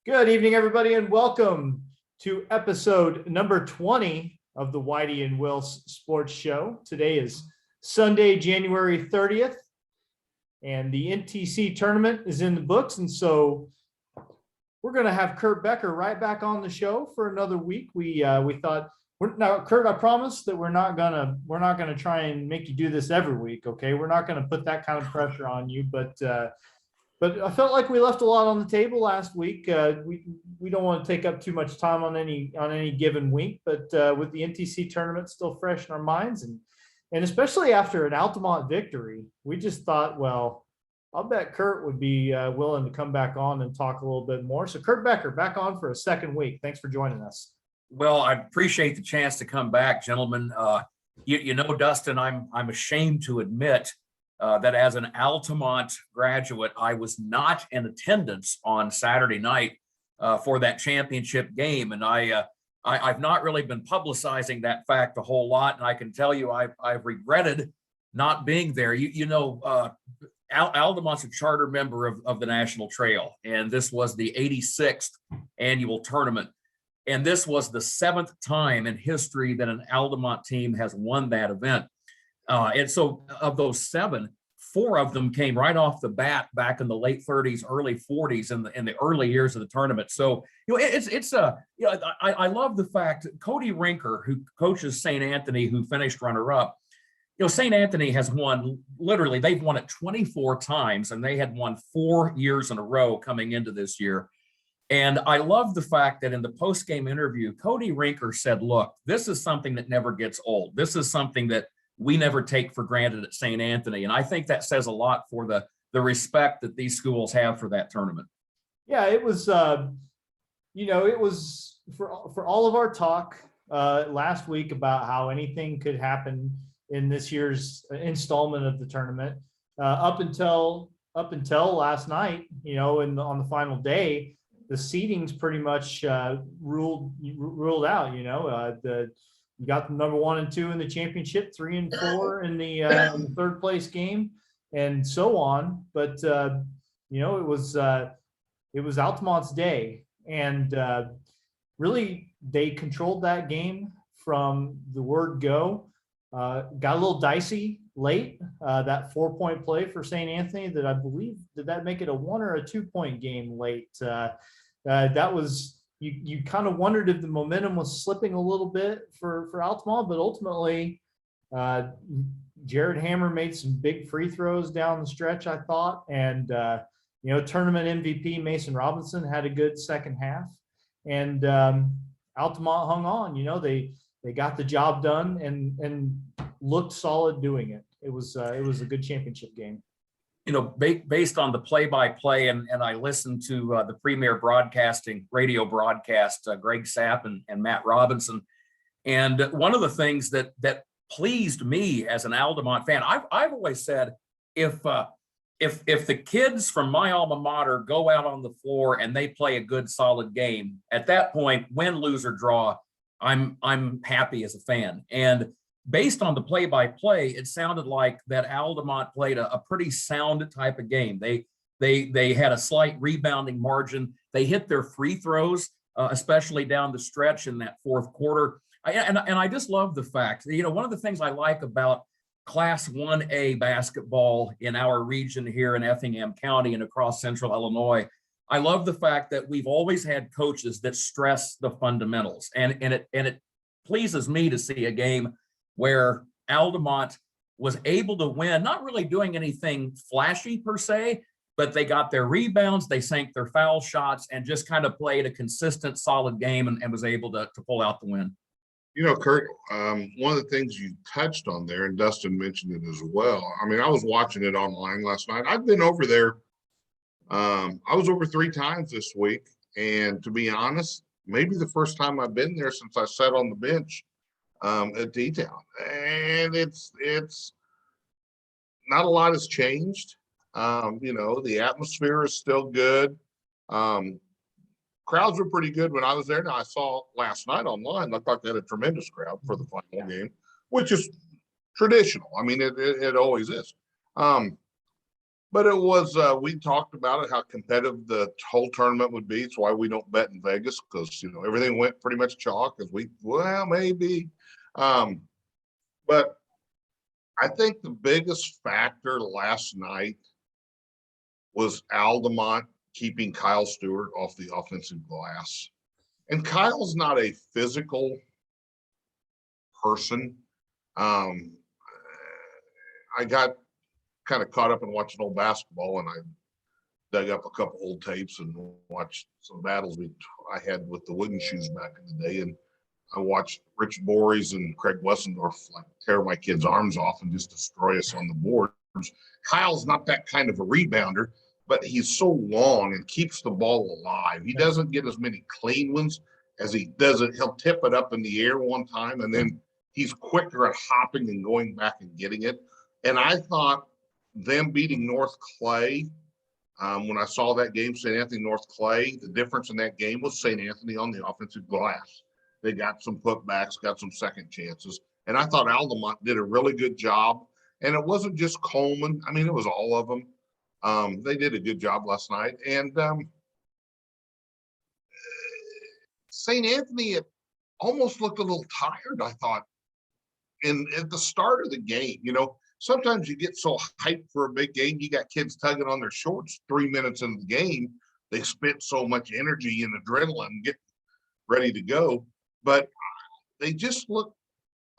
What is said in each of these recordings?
Good evening, everybody, and welcome to episode number 20 of the Whitey and Wills Sports Show. Today is Sunday, January 30th, and the NTC tournament is in the books, and so we're going to have Kurt Becker right back on the show for another week. We thought, now, Kurt, I promise that we're not gonna try and make you do this every week. Okay, we're not going to put that kind of pressure on you, but I felt like we left a lot on the table last week. We don't want to take up too much time on any given week, but with the NTC tournament still fresh in our minds, and especially after an Altamont victory, we just thought, well, I'll bet Kurt would be willing to come back on and talk a little bit more. So Kurt Becker, back on for a second week. Thanks for joining us. Well, I appreciate the chance to come back, gentlemen. You know, Dustin, I'm ashamed to admit that as an Altamont graduate, I was not in attendance on Saturday night for that championship game, and I've not really been publicizing that fact a whole lot. And I can tell you, I've regretted not being there. Altamont's a charter member of the National Trail, and this was the 86th annual tournament. And this was the 7th time in history that an Altamont team has won that event. And so of those 7, 4 of them came right off the bat back in the late 30s, early 40s in the early years of the tournament. So, I love the fact that Cody Rinker, who coaches St. Anthony, who finished runner-up, St. Anthony has won, literally, they've won it 24 times, and they had won 4 years in a row coming into this year. And I love the fact that in the post-game interview, Cody Rinker said, look, this is something that never gets old. This is something that we never take for granted at St. Anthony. And I think that says a lot for the respect that these schools have for that tournament. Yeah, it was, it was for all of our talk last week about how anything could happen in this year's installment of the tournament up until last night, on the final day. The seedings pretty much ruled out. You got the number 1 and 2 in the championship, 3 and 4 in the third place game, and so on. But it was Altamont's day, and really they controlled that game from the word go. Got a little dicey late. That 4-point play for St. Anthony, that I believe, did that make it a 1 or a 2-point game late? That was, you kind of wondered if the momentum was slipping a little bit for Altamont, but ultimately Jared Hammer made some big free throws down the stretch, I thought, and tournament MVP Mason Robinson had a good second half, and Altamont hung on. They got the job done and looked solid doing it. It was a good championship game. Based on the play-by-play, and I listened to the premier broadcasting radio broadcast, Greg Sapp and Matt Robinson. And one of the things that pleased me as an Altamont fan, I've always said, if the kids from my alma mater go out on the floor and they play a good, solid game, at that point, win, lose, or draw, I'm happy as a fan. And based on the play-by-play, it sounded like that Altamont played a pretty sound type of game. They had a slight rebounding margin. They hit their free throws, especially down the stretch in that fourth quarter. And I just love the fact, one of the things I like about Class 1A basketball in our region here in Effingham County and across central Illinois, I love the fact that we've always had coaches that stress the fundamentals. And it pleases me to see a game where Altamont was able to win, not really doing anything flashy per se, but they got their rebounds, they sank their foul shots, and just kind of played a consistent, solid game and was able to pull out the win. Kurt, one of the things you touched on there, and Dustin mentioned it as well. I mean, I was watching it online last night. I've been over there. I was over 3 times this week, and to be honest, maybe the first time I've been there since I sat on the bench at D-Town, and it's not a lot has changed. The atmosphere is still good. Crowds were pretty good when I was there. Now I saw last night online, looked like they had a tremendous crowd for the final game, which is traditional. I mean, it always is. But it was, we talked about it, how competitive the whole tournament would be. It's why we don't bet in Vegas, because, everything went pretty much chalk, because well, maybe. But I think the biggest factor last night was Altamont keeping Kyle Stewart off the offensive glass. And Kyle's not a physical person. I got kind of caught up in watching old basketball, and I dug up a couple old tapes and watched some battles I had with the wooden shoes back in the day. And I watched Rich Bories and Craig Wessendorf tear my kids' arms off and just destroy us on the boards. Kyle's not that kind of a rebounder, but he's so long and keeps the ball alive. He doesn't get as many clean ones as he does it. He'll tip it up in the air one time, and then he's quicker at hopping and going back and getting it. And I thought them beating North Clay, when I saw that game, St. Anthony North Clay, the difference in that game was St. Anthony on the offensive glass. They got some putbacks, got some second chances. And I thought Altamont did a really good job. And it wasn't just Coleman. I mean, it was all of them. They did a good job last night. And St. Anthony, it almost looked a little tired, I thought, at the start of the game. Sometimes you get so hyped for a big game, you got kids tugging on their shorts 3 minutes into the game. They spent so much energy and adrenaline getting ready to go. But they just looked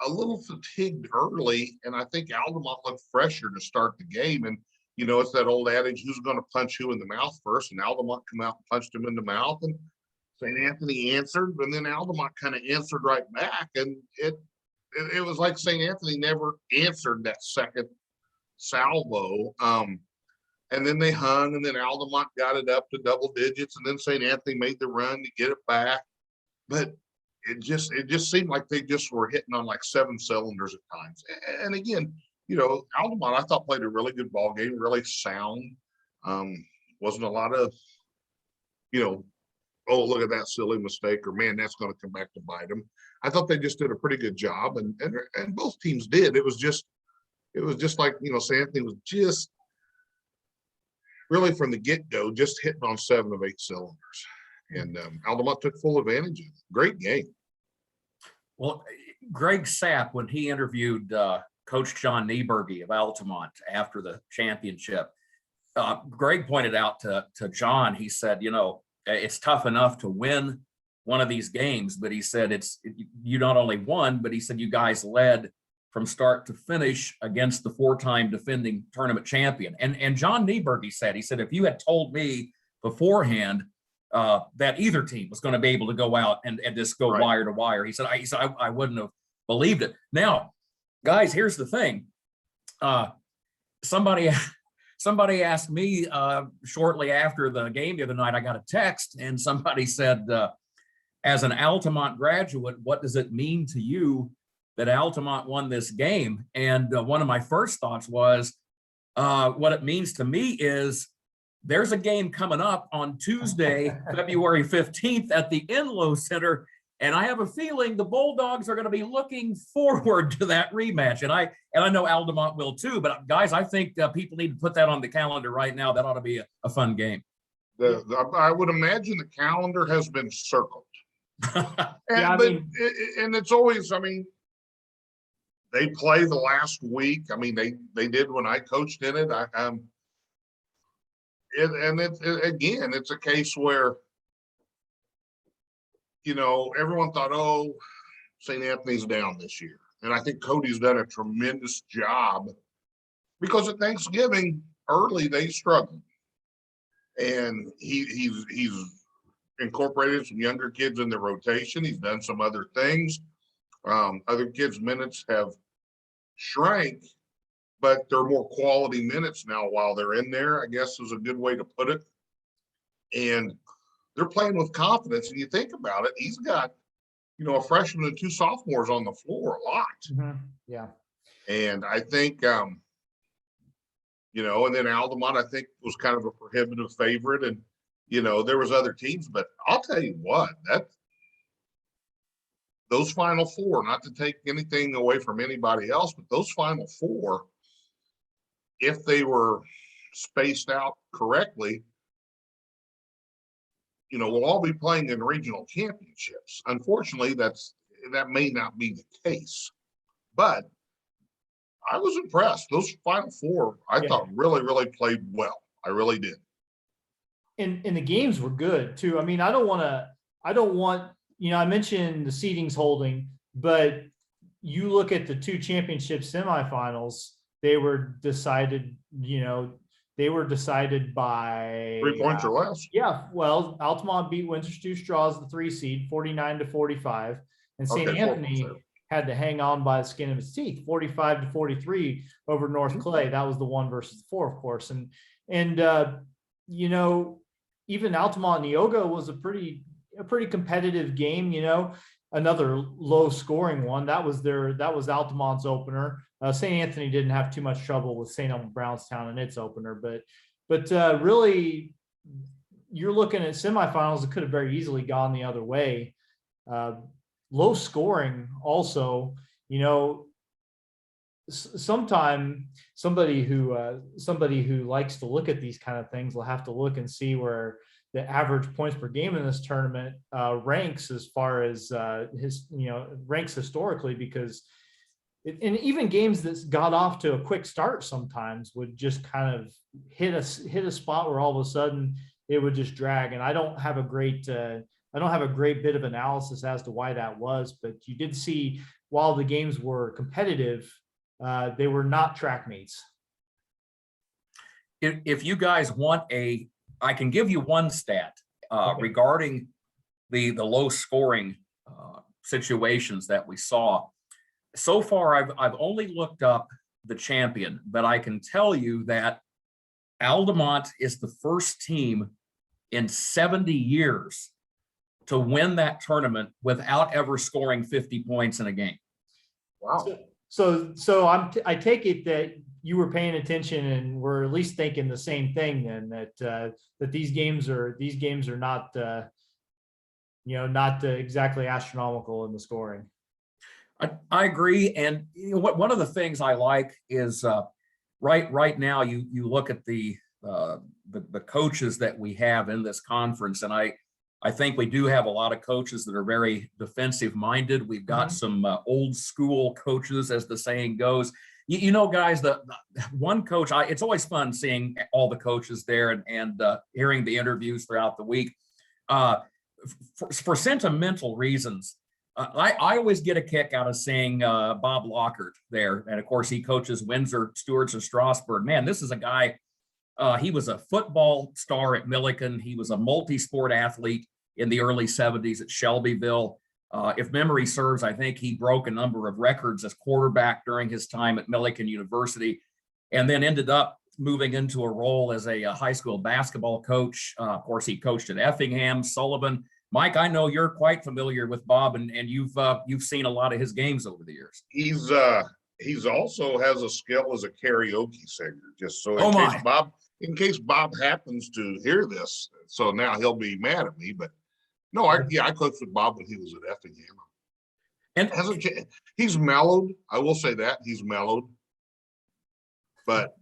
a little fatigued early, and I think Altamont looked fresher to start the game. And, it's that old adage, who's going to punch who in the mouth first? And Altamont come out and punched him in the mouth, and St. Anthony answered, and then Altamont kind of answered right back. And it was like St. Anthony never answered that second salvo. And then they hung, and then Altamont got it up to double digits, and then St. Anthony made the run to get it back. But it just seemed like they just were hitting on like 7 cylinders at times. And again, Altamont, I thought, played a really good ball game, really sound. Wasn't a lot of, oh, look at that silly mistake, or man, that's going to come back to bite them. I thought they just did a pretty good job, and both teams did. It was just like, St. Anthony was just really from the get-go just hitting on 7 of 8 cylinders. And Altamont took full advantage of it. Great game. Well, Greg Sapp, when he interviewed Coach John Nieberge of Altamont after the championship, Greg pointed out to John, he said, it's tough enough to win one of these games, but he said you not only won, but he said you guys led from start to finish against the 4-time defending tournament champion. And John Nieberge said, if you had told me beforehand that either team was going to be able to go out and just go wire to wire, he said I wouldn't have believed it. Now, guys, here's the thing. Somebody asked me shortly after the game the other night, I got a text, and somebody said, as an Altamont graduate, what does it mean to you that Altamont won this game? And one of my first thoughts was, what it means to me is there's a game coming up on Tuesday, February 15th at the Enloe Center, and I have a feeling the Bulldogs are going to be looking forward to that rematch. And I know Altamont will too, but guys, I think people need to put that on the calendar right now. That ought to be a fun game. I would imagine the calendar has been circled. And it's always, they play the last week. They did when I coached in it. It's a case where, everyone thought, oh, St. Anthony's down this year. And I think Cody's done a tremendous job, because at Thanksgiving early, they struggled. And he's incorporated some younger kids in the rotation. He's done some other things. Other kids' minutes have shrank, but they're more quality minutes now while they're in there, I guess is a good way to put it. And they're playing with confidence. And you think about it, he's got, a freshman and 2 sophomores on the floor a lot. Mm-hmm. Yeah. And I think, and then Altamont, I think, was kind of a prohibitive favorite. And, there was other teams, but I'll tell you what, those Final Four, not to take anything away from anybody else, but those Final Four, if they were spaced out correctly, we'll all be playing in regional championships. Unfortunately, that may not be the case, but I was impressed. Those Final Four, I thought really, really played well. I really did. And the games were good too. I mean, I don't want, I mentioned the seedings holding, but you look at the two championship semifinals, they were decided by 3 points or less. Yeah. Well, Altamont beat Windsor Stew Straws, the 3 seed, 49-45. And St. Anthony had to hang on by the skin of its teeth, 45-43 over North Clay. That was the 1 versus the 4, of course. And even Altamont Neoga was a pretty competitive game, another low scoring one. That was Altamont's opener. St. Anthony didn't have too much trouble with St. Elmo Brownstown in its opener, but really you're looking at semifinals that could have very easily gone the other way. Low scoring also, sometime somebody who likes to look at these kind of things will have to look and see where the average points per game in this tournament ranks as far as ranks historically, because and even games that got off to a quick start sometimes would just kind of hit a spot where all of a sudden it would just drag. And I don't have a great bit of analysis as to why that was, but you did see while the games were competitive, they were not track meets. If you guys want I can give you one stat regarding the low scoring situations that we saw. So far, I've only looked up the champion, but I can tell you that Altamont is the first team in 70 years to win that tournament without ever scoring 50 points in a game. Wow. So I take it that you were paying attention and we're at least thinking the same thing then, that these games are not not exactly astronomical in the scoring. I agree. And one of the things I like is right now you look at the coaches that we have in this conference, and I think we do have a lot of coaches that are very defensive minded. We've got some old school coaches, as the saying goes. Guys, the one coach, it's always fun seeing all the coaches there and hearing the interviews throughout the week. For sentimental reasons, I always get a kick out of seeing Bob Lockhart there. And of course, he coaches Windsor, Stewarts, and Strasburg. Man, this is a guy, he was a football star at Milliken. He was a multi-sport athlete in the early 70s at Shelbyville. If memory serves, I think he broke a number of records as quarterback during his time at Milliken University, and then ended up moving into a role as a high school basketball coach. Of course, he coached at Effingham, Sullivan. Mike, I know you're quite familiar with Bob, and you've seen a lot of his games over the years. He's also has a skill as a karaoke singer, just so in case Bob happens to hear this. So now he'll be mad at me, but no, I coached with Bob when he was at Effingham. And he's mellowed. I will say that he's mellowed. But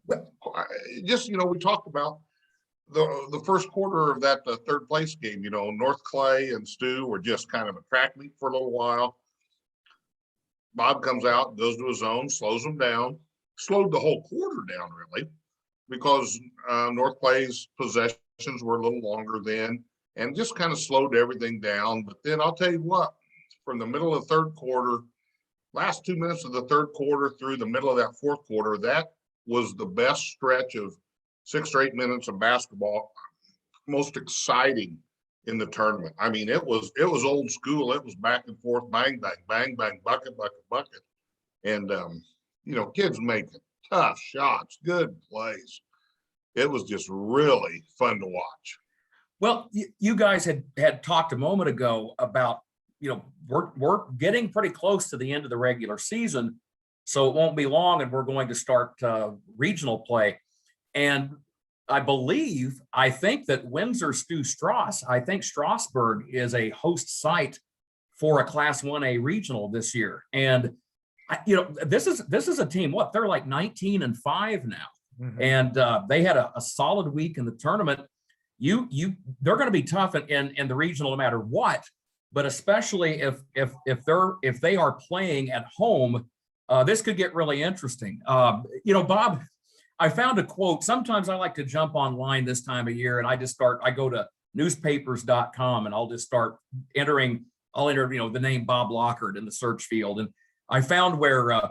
just, we talked about the first quarter of that third place game, North Clay and Stu were just kind of a track meet for a little while. Bob comes out, goes to his zone, slows them down, slowed the whole quarter down really, because North Clay's possessions were a little longer then, and just kind of slowed everything down. But then I'll tell you what, from the middle of the third quarter, last 2 minutes of the third quarter through the middle of that fourth quarter, that was the best stretch of 6 or 8 minutes of basketball, most exciting in the tournament. I mean, it was old school. It was back and forth, bang, bang, bang, bang, bucket, bucket, bucket. And, kids making tough shots, good plays. It was just really fun to watch. Well, you guys had talked a moment ago about, we're getting pretty close to the end of the regular season, so it won't be long and we're going to start regional play. And I think that Windsor Stu Strass, I think Strasburg is a host site for a Class 1A regional this year. And this is a team, they're like 19-5 now. And they had a solid week in the tournament. They're going to be tough in the regional no matter what, but especially if they are playing at home, this could get really interesting. Bob, I found a quote. Sometimes I like to jump online this time of year, and I go to newspapers.com and I'll just start entering. I'll enter, the name Bob Lockhart in the search field, and I found where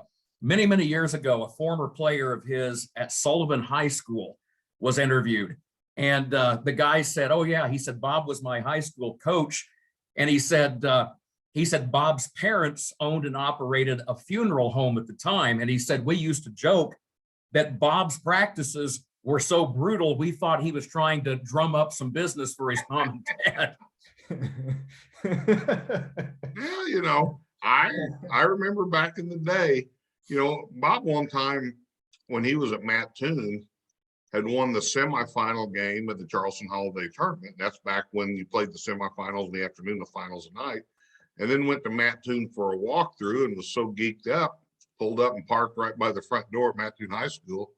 many years ago, a former player of his at Sullivan High School was interviewed, and the guy said, "Oh yeah," he said, "Bob was my high school coach," and he said Bob's parents owned and operated a funeral home at the time, and he said we used to joke that Bob's practices were so brutal, we thought he was trying to drum up some business for his mom and dad. Yeah, I remember back in the day, Bob one time when he was at Mattoon had won the semifinal game of the Charleston Holiday Tournament. That's back when you played the semifinals in the afternoon, the finals at night, and then went to Mattoon for a walkthrough and was so geeked up, pulled up and parked right by the front door at Mattoon High School,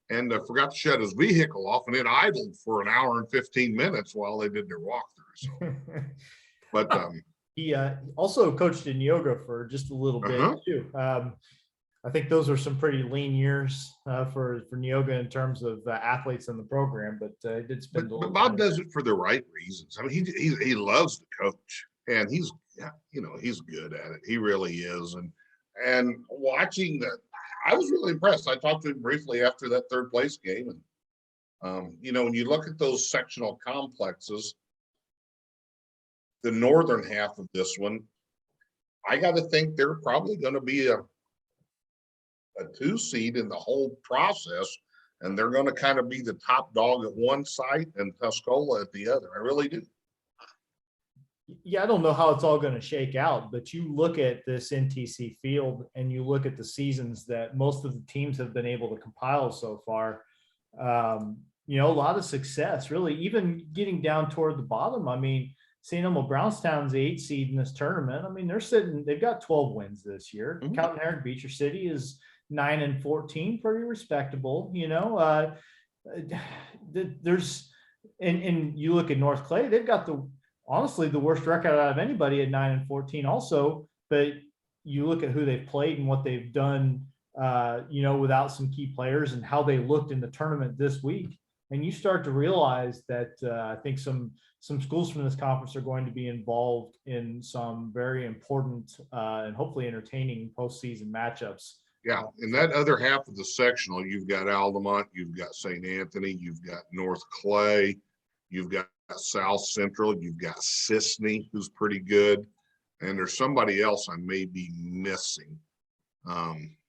and forgot to shut his vehicle off, and it idled for an hour and 15 minutes while they did their walkthrough. So, but he also coached in yoga for just a little bit too. I think those are some pretty lean years for Neoga in terms of athletes in the program, but he did spend a little. But Bob does it for the right reasons. I mean, he loves to coach, and he's good at it. He really is. And watching that, I was really impressed. I talked to him briefly after that third place game, and when you look at those sectional complexes, the northern half of this one, I got to think they're probably going to be a 2 seed in the whole process, and they're going to kind of be the top dog at one site and Tuscola at the other. I really do. Yeah, I don't know how it's all going to shake out, but you look at this NTC field and you look at the seasons that most of the teams have been able to compile so far. A lot of success, really, even getting down toward the bottom. I mean, St. Elmo Brownstown's the 8th seed in this tournament. I mean, they've got 12 wins this year. Mm-hmm. Cowden Herrick Beecher City is 9-14, pretty respectable. There's and you look at North Clay, they've got honestly the worst record out of anybody at 9-14 also, but you look at who they've played and what they've done, without some key players and how they looked in the tournament this week. And you start to realize that I think some schools from this conference are going to be involved in some very important and hopefully entertaining postseason matchups. Yeah, in that other half of the sectional, you've got Altamont, you've got St. Anthony, you've got North Clay, you've got South Central, you've got Sisney, who's pretty good, and there's somebody else I may be missing.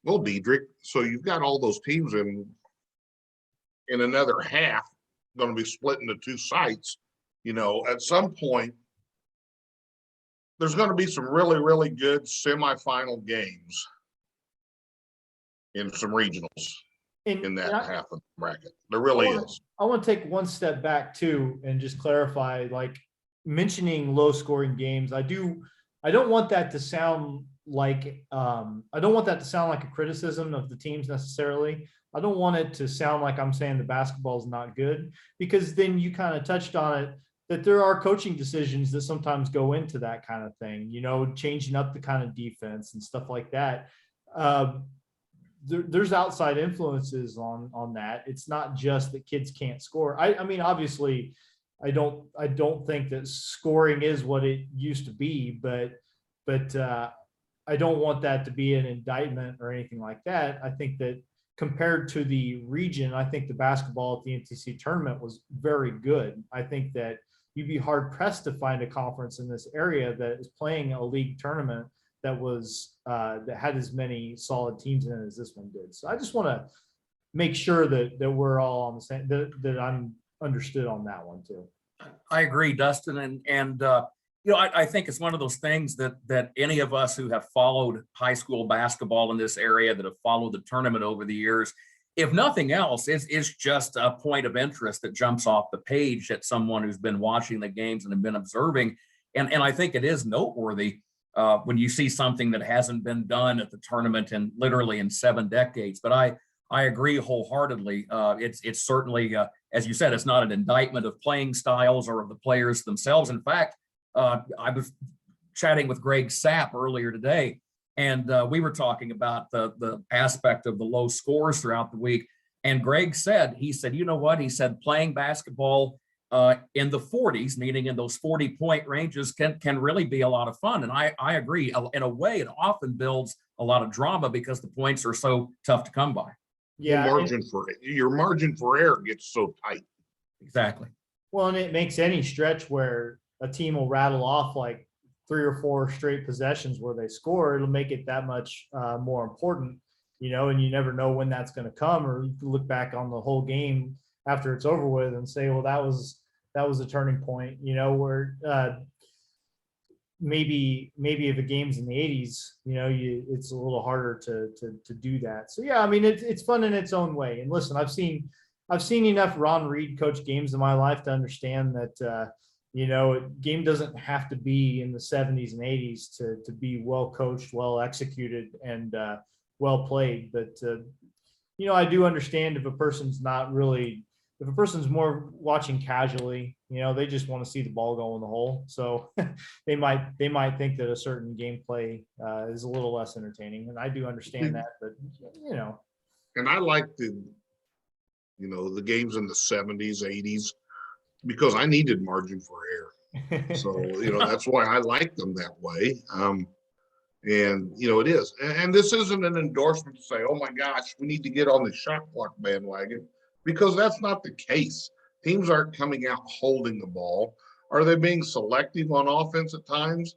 Diedrich. So you've got all those teams in another half going to be split into 2 sites. At some point, there's going to be some really, really good semifinal games in some regionals in that half of the bracket. There really is. I want to take one step back too and just clarify, like mentioning low scoring games. I don't want that to sound like a criticism of the teams necessarily. I don't want it to sound like I'm saying the basketball is not good, because then you kind of touched on it, that there are coaching decisions that sometimes go into that kind of thing, changing up the kind of defense and stuff like that. There's outside influences on that. It's not just that kids can't score. I mean, obviously, I don't think that scoring is what it used to be, but I don't want that to be an indictment or anything like that. I think that compared to the region, I think the basketball at the NTC tournament was very good. I think that you'd be hard pressed to find a conference in this area that is playing a league tournament that had as many solid teams in it as this one did. So I just want to make sure that we're all on the same, that I'm understood on that one too. I agree, Dustin. And I think it's one of those things that any of us who have followed high school basketball in this area, that have followed the tournament over the years, if nothing else, it's just a point of interest that jumps off the page at someone who's been watching the games and have been observing. And I think it is noteworthy when you see something that hasn't been done at the tournament literally in 7 decades. But I agree wholeheartedly. It's certainly, as you said, it's not an indictment of playing styles or of the players themselves. In fact, I was chatting with Greg Sapp earlier today, and we were talking about the aspect of the low scores throughout the week. And Greg said, you know what? He said, playing basketball in the 40s, meaning in those 40-point ranges, can really be a lot of fun. And I agree. In a way, it often builds a lot of drama because the points are so tough to come by. Yeah. Your margin for error gets so tight. Exactly. Well, and it makes any stretch where a team will rattle off like 3 or 4 straight possessions where they score, it'll make it that much more important, and you never know when that's going to come, or you can look back on the whole game after it's over with and say, well, that was a turning point, where maybe if a game's in the 80s, it's a little harder to do that. So yeah, I mean, it's fun in its own way. And listen, I've seen enough Ron Reed coach games in my life to understand that game doesn't have to be in the 70s and 80s to be well coached, well executed, and well played. But I do understand if a person's more watching casually, they just want to see the ball go in the hole. So they might think that a certain gameplay is a little less entertaining. And I do understand that, but And I like the games in the 70s, 80s, because I needed margin for error. So, that's why I like them that way. And it is. And this isn't an endorsement to say, oh my gosh, we need to get on the shot clock bandwagon, because that's not the case. Teams aren't coming out holding the ball. Are they being selective on offense at times?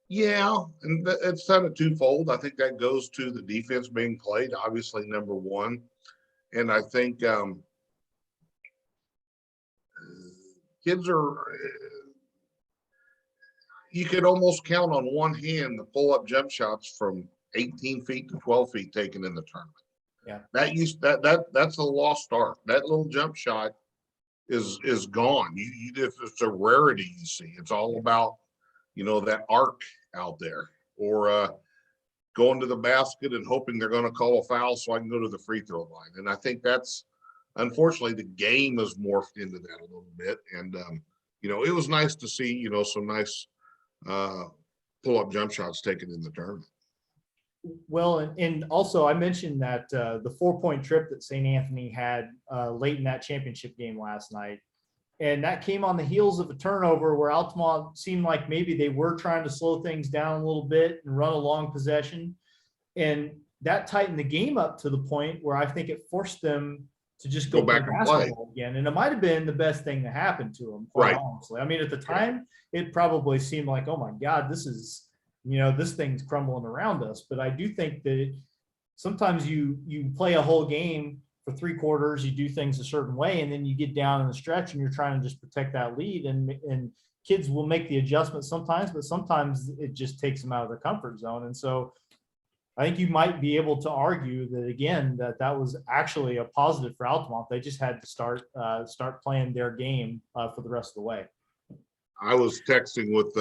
Yeah, and it's kind of twofold. I think that goes to the defense being played, obviously, number one. And I think kids you could almost count on one hand the pull-up jump shots from 18 feet to 12 feet taken in the tournament. Yeah, that's a lost art. That little jump shot is gone. It's a rarity. You see, it's all about that arc out there, or going to the basket and hoping they're going to call a foul so I can go to the free throw line. And I think that's, unfortunately, the game has morphed into that a little bit. And it was nice to see some nice pull-up jump shots taken in the tournament. Well, and also I mentioned that the 4-point trip that St. Anthony had late in that championship game last night, and that came on the heels of a turnover where Altamont seemed like maybe they were trying to slow things down a little bit and run a long possession, and that tightened the game up to the point where I think it forced them to just go back and play again. And it might have been the best thing that happened to them, quite honestly. I mean, at the time, it probably seemed like, oh my God, this is, this thing's crumbling around us. But I do think that sometimes you play a whole game for 3 quarters, you do things a certain way, and then you get down in the stretch and you're trying to just protect that lead. And kids will make the adjustments sometimes, but sometimes it just takes them out of their comfort zone. And so I think you might be able to argue that, again, that was actually a positive for Altamont. They just had to start playing their game for the rest of the way. I was texting with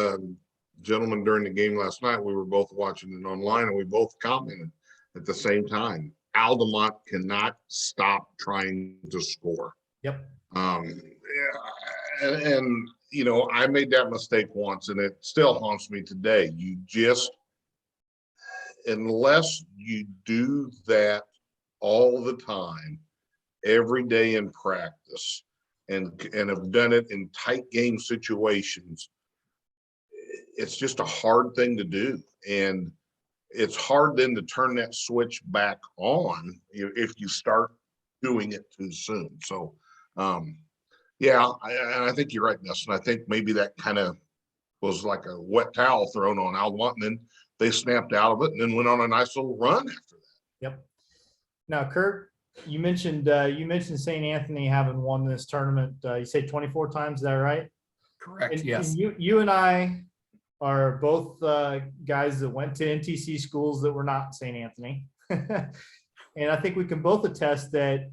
gentleman during the game last night. We were both watching it online, and we both commented at the same time. Altamont cannot stop trying to score. Yep. And I made that mistake once, and it still haunts me today. Unless you do that all the time, every day in practice, and have done it in tight game situations, it's just a hard thing to do. And it's hard then to turn that switch back on if you start doing it too soon. So, yeah, I think you're right, Dustin. I think maybe that kind of was like a wet towel thrown on Altamont, and then they snapped out of it and then went on a nice little run after that. Yep. Now, Kurt, you mentioned St. Anthony having won this tournament. You say 24 times, is that right? Correct. And, yes. And you and I are both guys that went to NTC schools that were not St. Anthony. And I think we can both attest that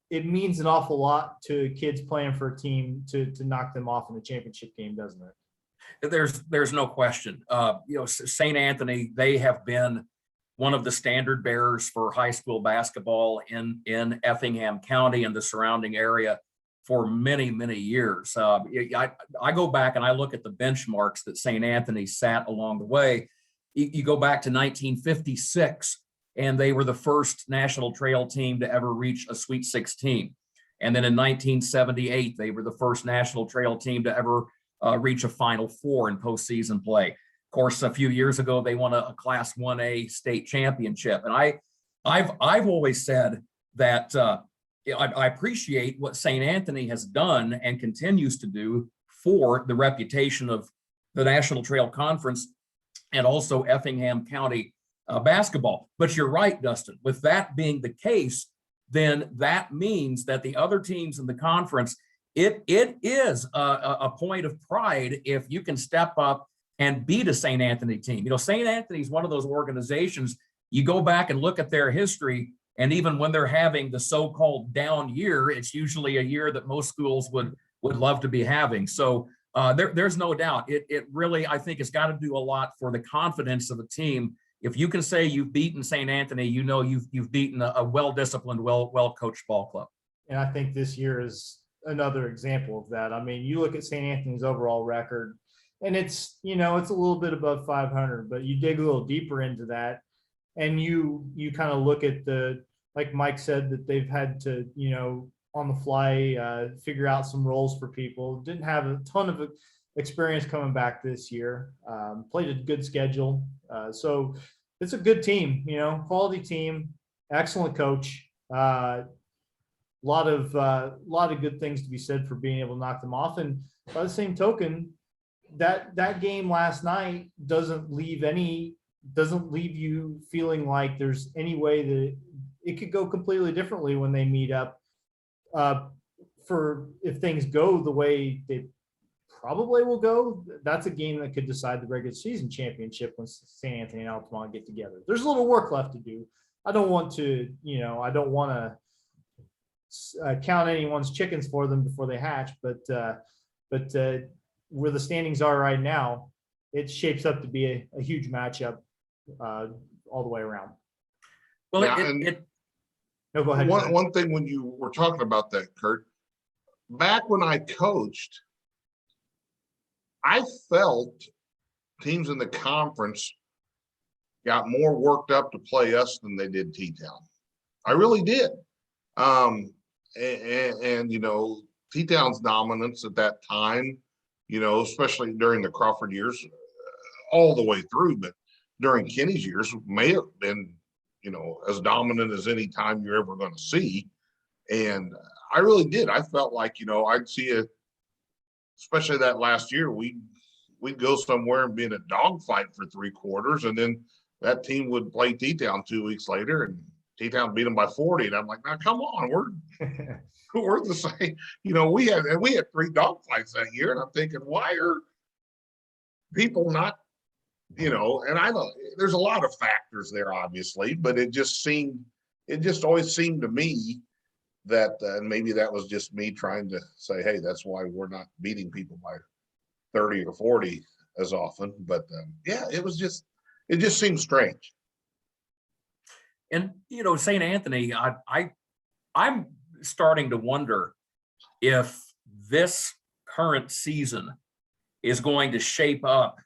it means an awful lot to kids playing for a team to knock them off in a championship game, doesn't it? There's no question. St. Anthony, they have been one of the standard bearers for high school basketball in Effingham County and the surrounding area for many, many years. I go back and I look at the benchmarks that St. Anthony sat along the way. You go back to 1956, and they were the first national trail team to ever reach a Sweet 16. And then in 1978, they were the first national trail team to ever reach a Final Four in postseason play. Of course, a few years ago, they won a Class 1A state championship. And I've always said that I appreciate what St. Anthony has done and continues to do for the reputation of the National Trail Conference and also Effingham County basketball. But you're right, Dustin. With that being the case, then that means that the other teams in the conference, it is a point of pride if you can step up and beat a St. Anthony team. You know, St. Anthony is one of those organizations, you go back and look at their history, and even when they're having the so-called down year, it's usually a year that most schools would love to be having. So there's no doubt. It really, I think, has got to do a lot for the confidence of a team. If you can say you've beaten St. Anthony, you know you've beaten a well-disciplined, well-coached ball club. And I think this year is another example of that. I mean, you look at St. Anthony's overall record, and it's, you know, it's a little bit above 500, but you dig a little deeper into that, and you kind of look at like Mike said, that they've had to, you know, on the fly, figure out some roles for people. Didn't have a ton of experience coming back this year. Played a good schedule. So it's a good team, you know, quality team, excellent coach. Lot of good things to be said for being able to knock them off. And by the same token, that game last night doesn't leave you feeling like there's any way that it could go completely differently when they meet up. For if things go the way they probably will go, that's a game that could decide the regular season championship when St. Anthony and Altamont get together. There's a little work left to do. I don't want to count anyone's chickens for them before they hatch, but where the standings are right now, it shapes up to be a huge matchup all the way around. Well, yeah, no, go ahead. One thing when you were talking about that, Kurt, back when I coached, I felt teams in the conference got more worked up to play us than they did T-Town. I really did. And you know, T-Town's dominance at that time, you know, especially during the Crawford years, all the way through, but during Kenny's years may have been, you know, as dominant as any time you're ever going to see. And I really did. I felt like, you know, I'd see especially that last year, we'd go somewhere and be in a dogfight for 3 quarters, and then that team would play T-Town 2 weeks later, and T-Town beat them by 40. And I'm like, now come on, we're the same. You know, we had 3 dogfights that year, and I'm thinking, why are people not, you know? And I know there's a lot of factors there, obviously, but it just always seemed to me that, and maybe that was just me trying to say, hey, that's why we're not beating people by 30 or 40 as often. But yeah, it just seemed strange. And, you know, St. Anthony, I'm starting to wonder if this current season is going to shape up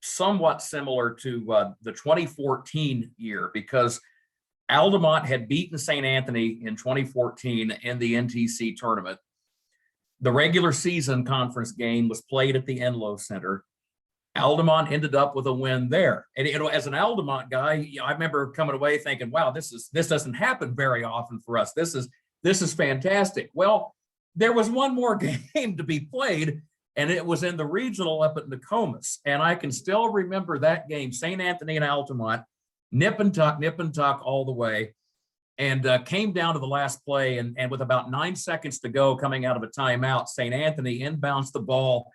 somewhat similar to the 2014 year, because Altamont had beaten St. Anthony in 2014 in the NTC tournament. The regular season conference game was played at the Enloe Center. Altamont ended up with a win there. And, you know, as an Altamont guy, I remember coming away thinking, wow, this doesn't happen very often for us. This is fantastic. Well, there was one more game to be played, and it was in the regional up at Nokomis. And I can still remember that game, St. Anthony and Altamont, nip and tuck all the way, and came down to the last play. And with about 9 seconds to go coming out of a timeout, St. Anthony inbounds the ball,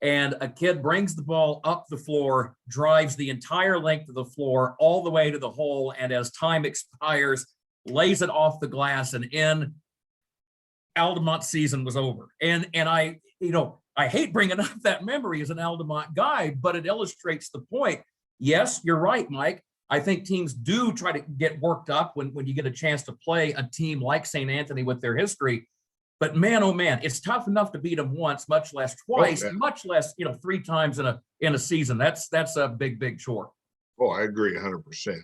and a kid brings the ball up the floor, drives the entire length of the floor all the way to the hole, and as time expires, lays it off the glass and in. Altamont's season was over. And I, you know, I hate bringing up that memory as an Altamont guy, but it illustrates the point. Yes, you're right, Mike. I think teams do try to get worked up when you get a chance to play a team like St. Anthony with their history. But man, oh man, it's tough enough to beat them once, much less twice, much less, 3 times in a season. That's a big chore. Oh, I agree 100%.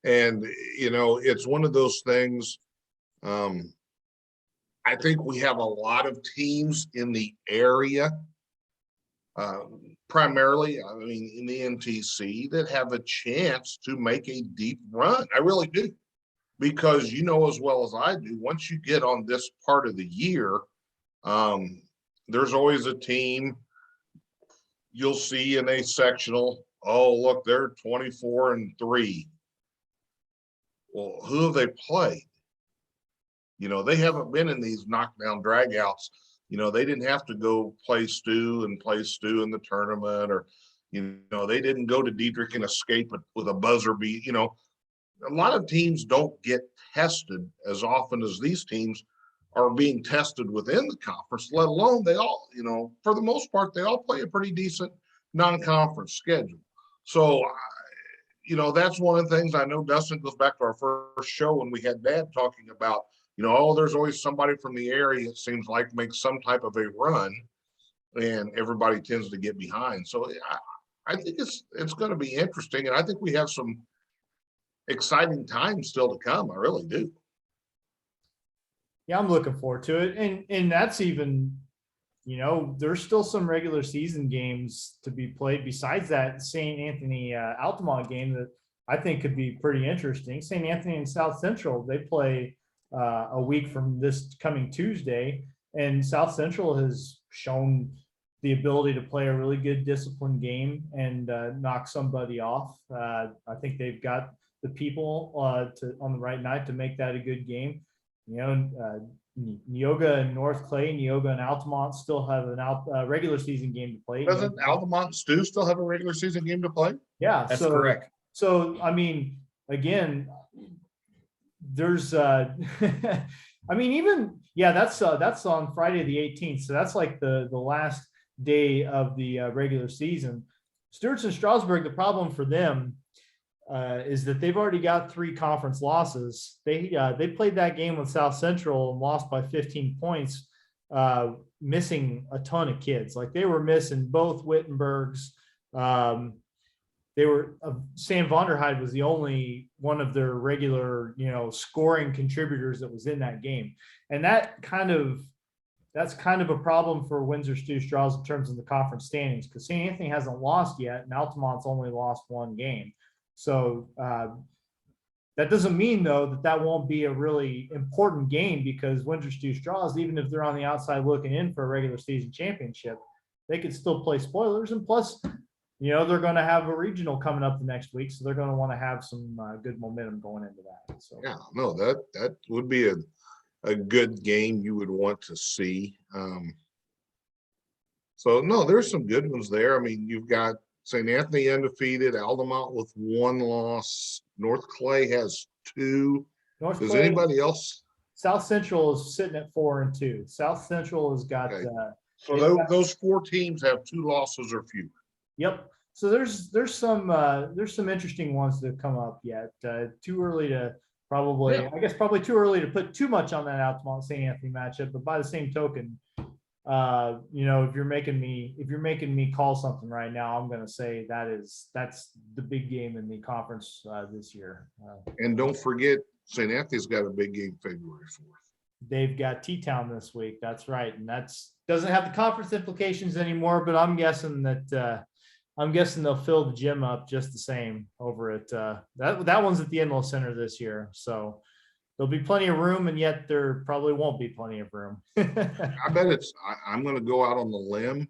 And it's one of those things. I think we have a lot of teams in the area, primarily, in the NTC, that have a chance to make a deep run. I really do. Because as well as I do, once you get on this part of the year, there's always a team you'll see in a sectional. Oh, look, they're 24-3. Well, who have they played? They haven't been in these knockdown dragouts. They didn't have to go play Stu in the tournament, or, they didn't go to Diedrich and escape with a buzzer beat. A lot of teams don't get tested as often as these teams are being tested within the conference, let alone they all, for the most part, they all play a pretty decent non-conference schedule. So, that's one of the things. I know Dustin goes back to our first show when we had Dad talking about, there's always somebody from the area, it seems like, makes some type of a run, and everybody tends to get behind. So I think it's going to be interesting, and I think we have some exciting times still to come. I really do. Yeah, I'm looking forward to it. And that's even, there's still some regular season games to be played besides that St. Anthony Altamont game that I think could be pretty interesting. St. Anthony and South Central, they play a week from this coming Tuesday, and South Central has shown the ability to play a really good disciplined game and knock somebody off. I think they've got the people on the right night to make that a good game. Neoga and North Clay, Neoga and Altamont still have a regular season game to play. Doesn't Altamont and Stu still have a regular season game to play? Yeah, that's correct. So again, there's that's on Friday the 18th. So that's like the last day of the regular season. Stewart's and Strasburg, the problem for them is that they've already got 3 conference losses. They played that game with South Central and lost by 15 points, missing a ton of kids. Like, they were missing both Wittenbergs. They were Sam Vonderheide was the only one of their regular, scoring contributors that was in that game. And that's kind of a problem for Windsor Stew Straws in terms of the conference standings, because St. Anthony hasn't lost yet and Altamont's only lost 1 game. So that doesn't mean, though, that won't be a really important game, because Windsor Stew Straws, even if they're on the outside looking in for a regular season championship, they could still play spoilers. And plus, they're going to have a regional coming up the next week, so they're going to want to have some good momentum going into that. So yeah, no, that would be a good game you would want to see. So no, there's some good ones there. You've got St. Anthony undefeated, Altamont with 1 loss. North Clay has 2. Does anybody else? South Central is sitting at 4-2. South Central has got. Okay. So those 4 teams have 2 losses or fewer. Yep. So there's some interesting ones that have come up yet. Too early to probably, yeah. I guess probably too early to put too much on that Altamont St. Anthony matchup. But by the same token, if you're making me call something right now, I'm going to say that's the big game in the conference this year. And don't forget, St. Anthony's got a big game February 4th. They've got T-Town this week. That's right, and doesn't have the conference implications anymore. But I'm guessing they'll fill the gym up just the same over at that one's at the Inlow Center this year. So there'll be plenty of room, and yet there probably won't be plenty of room. I bet I'm going to go out on the limb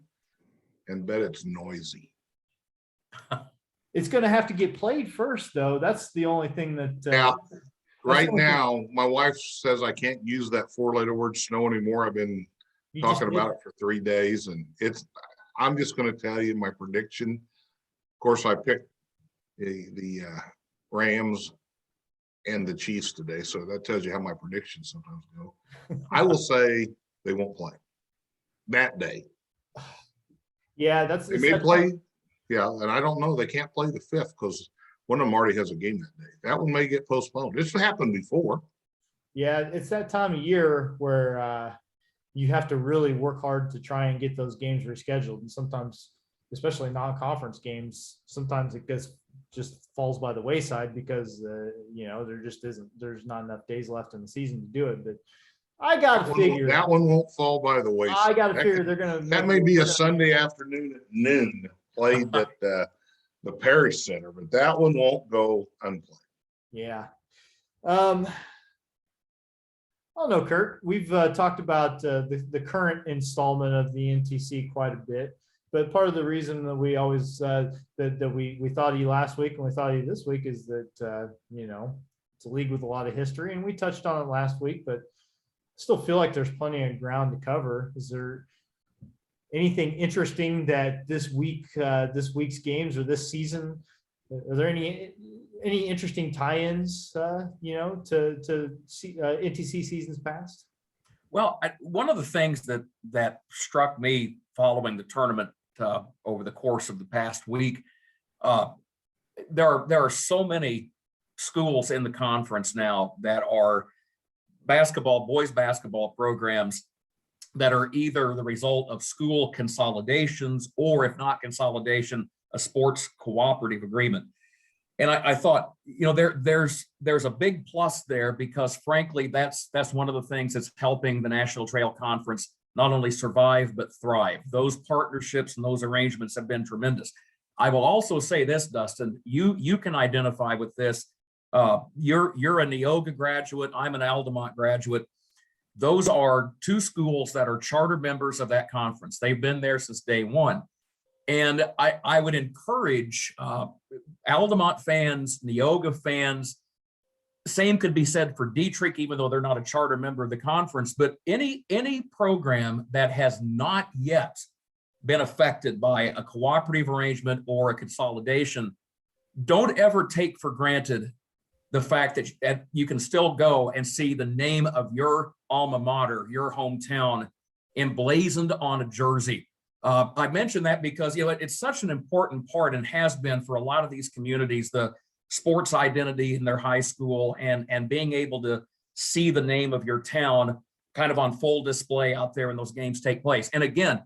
and bet it's noisy. It's going to have to get played first, though. That's the only thing that. Yeah. Right now, my wife says I can't use that 4-letter word snow anymore. I've been talking about it for 3 days, and I'm just going to tell you my prediction. Of course, I picked the Rams and the Chiefs today, so that tells you how my predictions sometimes go. I will say they won't play that day. Yeah, they may play. Yeah, and I don't know. They can't play the 5th because one of them already has a game that day. That one may get postponed. It's happened before. Yeah, it's that time of year where you have to really work hard to try and get those games rescheduled. And sometimes, especially non-conference games, sometimes it just falls by the wayside because, there's not enough days left in the season to do it. But I got to figure that one won't fall by the wayside. I got to figure they're going to. That may be a Sunday afternoon at noon played at the Parish Center, but that one won't go unplayed. Yeah. I don't know, Kurt. We've talked about the current installment of the NTC quite a bit, but part of the reason that we always that we thought of you last week and we thought of you this week is that it's a league with a lot of history, and we touched on it last week, but still feel like there's plenty of ground to cover. Is there anything interesting that this week's games or this season? Are there any interesting tie-ins, to NTC seasons past? Well, one of the things that struck me following the tournament over the course of the past week, there are so many schools in the conference now that are boys basketball programs that are either the result of school consolidations or, if not consolidation, a sports cooperative agreement. And I thought, there's a big plus there because, frankly, that's one of the things that's helping the National Trail Conference not only survive but thrive. Those partnerships and those arrangements have been tremendous. I will also say this, Dustin, you can identify with this. You're a Neoga graduate. I'm an Altamont graduate. Those are two schools that are charter members of that conference. They've been there since day one. And I would encourage Altamont fans, Neoga fans, same could be said for Dietrich, even though they're not a charter member of the conference, but any program that has not yet been affected by a cooperative arrangement or a consolidation, don't ever take for granted the fact that you can still go and see the name of your alma mater, your hometown, emblazoned on a jersey. I mention that because it's such an important part and has been for a lot of these communities, the sports identity in their high school and being able to see the name of your town kind of on full display out there when those games take place. And again,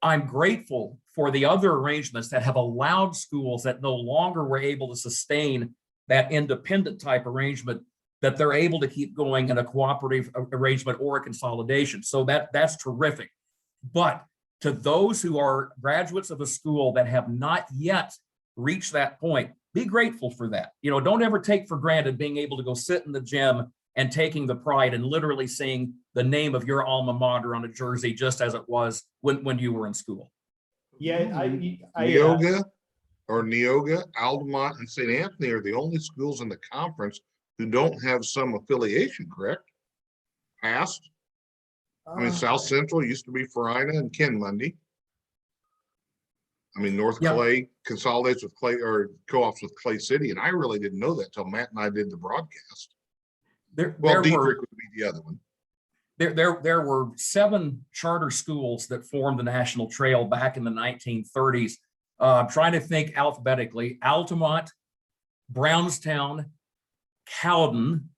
I'm grateful for the other arrangements that have allowed schools that no longer were able to sustain that independent type arrangement, that they're able to keep going in a cooperative arrangement or a consolidation. So that's terrific. But to those who are graduates of a school that have not yet reached that point, be grateful for that. Don't ever take for granted being able to go sit in the gym and taking the pride and literally seeing the name of your alma mater on a jersey, just as it was when you were in school. Yeah, Neoga, Altamont, and St. Anthony are the only schools in the conference who don't have some affiliation, correct? Past? South Central used to be Farina and Ken Mundy. North Clay consolidates with Clay or co-ops with Clay City, and I really didn't know that till Matt and I did the broadcast. Dietrich would be the other one. There were 7 charter schools that formed the National Trail back in the 1930s. I'm trying to think alphabetically: Altamont, Brownstown, Cowden.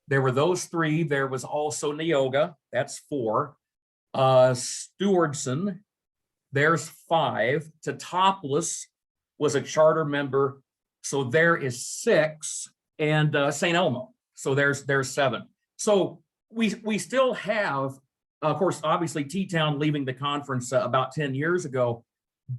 There were those 3. There was also Neoga. That's 4. Stewardson. There's 5. Teutopolis was a charter member. So there is 6. And St. Elmo. So there's 7. So we still have, of course, obviously T-Town leaving the conference about 10 years ago,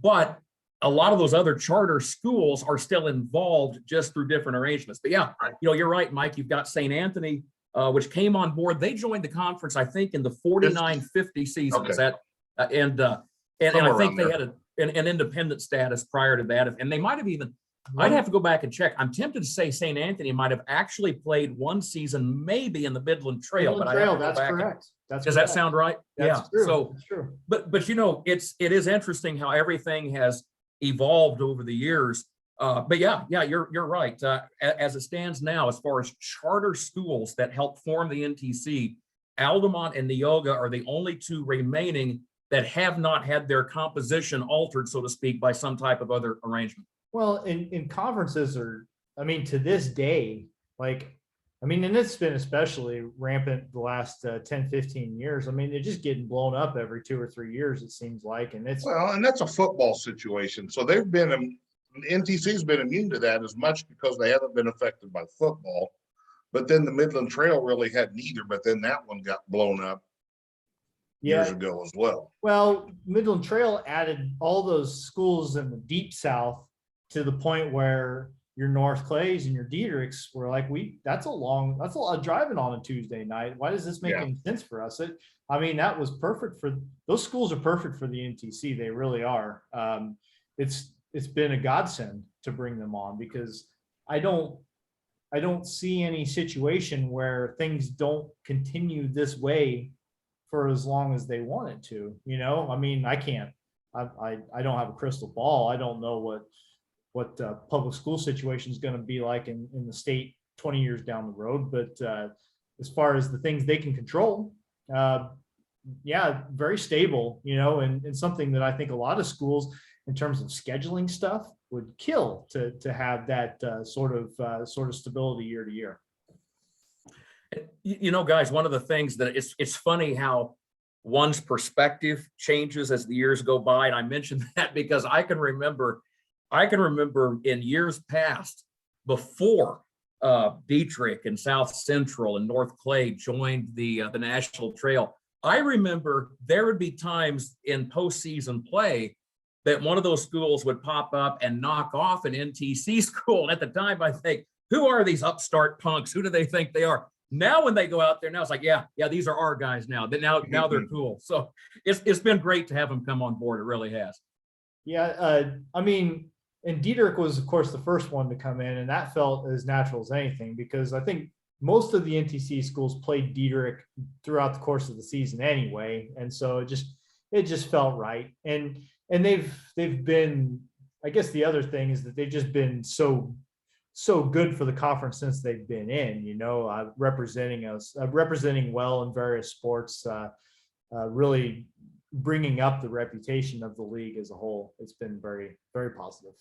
but a lot of those other charter schools are still involved just through different arrangements. But yeah, you're right, Mike. You've got St. Anthony, which came on board. They joined the conference, I think, in the 49-50 season. Okay. And I think they had an independent status prior to that. And they might have even, I'd have to go back and check. I'm tempted to say St. Anthony might have actually played one season, maybe in the Midland Trail. That's correct. Does that sound right? That's true. So, that's true. But it is interesting how everything has evolved over the years. But you're right. As it stands now, as far as charter schools that help form the NTC, Altamont and Neoga are the only 2 remaining that have not had their composition altered, so to speak, by some type of other arrangement. Well, in conferences are I mean, to this day, like, I mean, and it's been especially rampant the last 10, 15 years. I mean, they're just getting blown up every 2 or 3 years, it seems like. And it's, Well, and that's a football situation. So they've been, NTC's been immune to that as much because they haven't been affected by football. But then the Midland Trail really had neither, but then that one got blown up years ago as well. Well, Midland Trail added all those schools in the deep south to the point where your North Clays and your Diedrichs were like, that's a lot of driving on a Tuesday night. Why does this make any sense for us? I mean, that was perfect for those schools are perfect for the NTC. They really are. It's been a godsend to bring them on because I don't see any situation where things don't continue this way for as long as they want it to, you know. I mean, I don't have a crystal ball. I don't know what public school situation is going to be like in the state 20 years down the road. But as far as the things they can control, very stable, you know, and something that I think a lot of schools in terms of scheduling stuff would kill to have that sort of stability year to year. You know, guys, one of the things that it's funny how one's perspective changes as the years go by. And I mentioned that because I can remember in years past, before Dietrich and South Central and North Clay joined the National Trail, I remember there would be times in postseason play that one of those schools would pop up and knock off an NTC school. At the time, I think, who are these upstart punks? Who do they think they are? Now, when they go out there, now it's like, yeah, these are our guys now. Now they're cool. So it's been great to have them come on board. It really has. Yeah, I mean, and Dietrich was, of course, the first one to come in, and that felt as natural as anything because I think most of the NTC schools played Dietrich throughout the course of the season anyway, and so it just felt right. And they've been, I guess the other thing is that they've just been so good for the conference since they've been in, you know, representing well in various sports, really bringing up the reputation of the league as a whole. It's been very, very positive.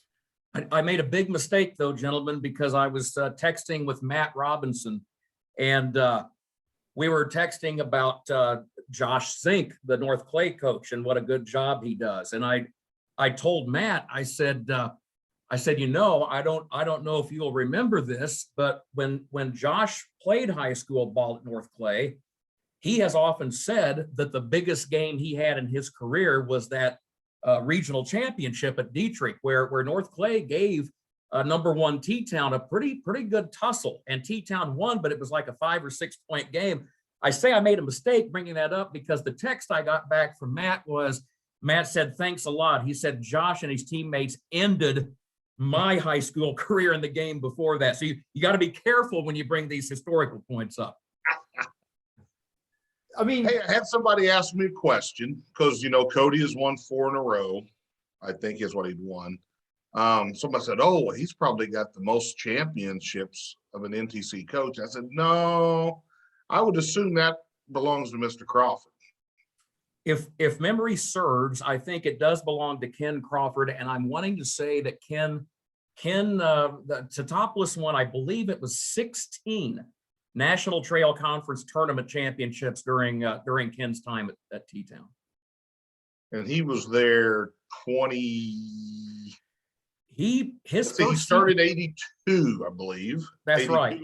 I made a big mistake though, gentlemen, because I was texting with Matt Robinson and we were texting about Josh Zink, the North Clay coach, and what a good job he does. And I told Matt, I said, you know, I don't know if you'll remember this, but when Josh played high school ball at North Clay, he has often said that the biggest game he had in his career was that regional championship at Dietrich, where North Clay gave number one T-Town a pretty good tussle, and T-Town won, but it was like a 5 or 6 point game. I say I made a mistake bringing that up because the text I got back from Matt said, thanks a lot. He said, Josh and his teammates ended my high school career in the game before that. So you got to be careful when you bring these historical points up. I mean, hey, I had somebody ask me a question because, you know, Cody has won 4 in a row. I think is what he'd won. Somebody said, oh, well, he's probably got the most championships of an NTC coach. I said, no, I would assume that belongs to Mr. Crawford. If memory serves, I think it does belong to Ken Crawford. And I'm wanting to say that Ken, the Totopolis one, I believe it was 16 National Trail Conference tournament championships during Ken's time at T-Town. And he was there 20. He started 82, I believe. That's 82, right.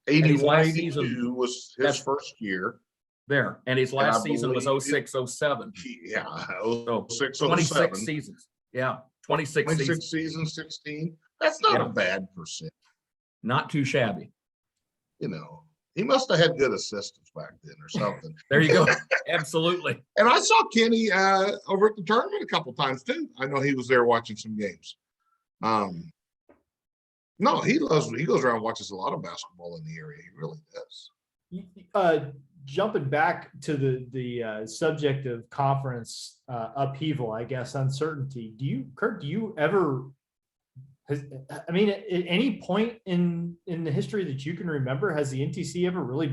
81, 82 was his first year. There. And his last season was 06, 07. Yeah, so 06, 26 07. seasons. Yeah, 26 seasons, 16. That's not a bad percent. Not too shabby. You know, he must have had good assistants back then or something. There you go. Absolutely. And I saw Kenny over at the tournament a couple times too. I know he was there watching some games. No, he goes around and watches a lot of basketball in the area. He really does. Jumping back to the subject of conference upheaval, I guess, uncertainty. Kurt, do you ever, at any point in the history that you can remember, has the NTC ever really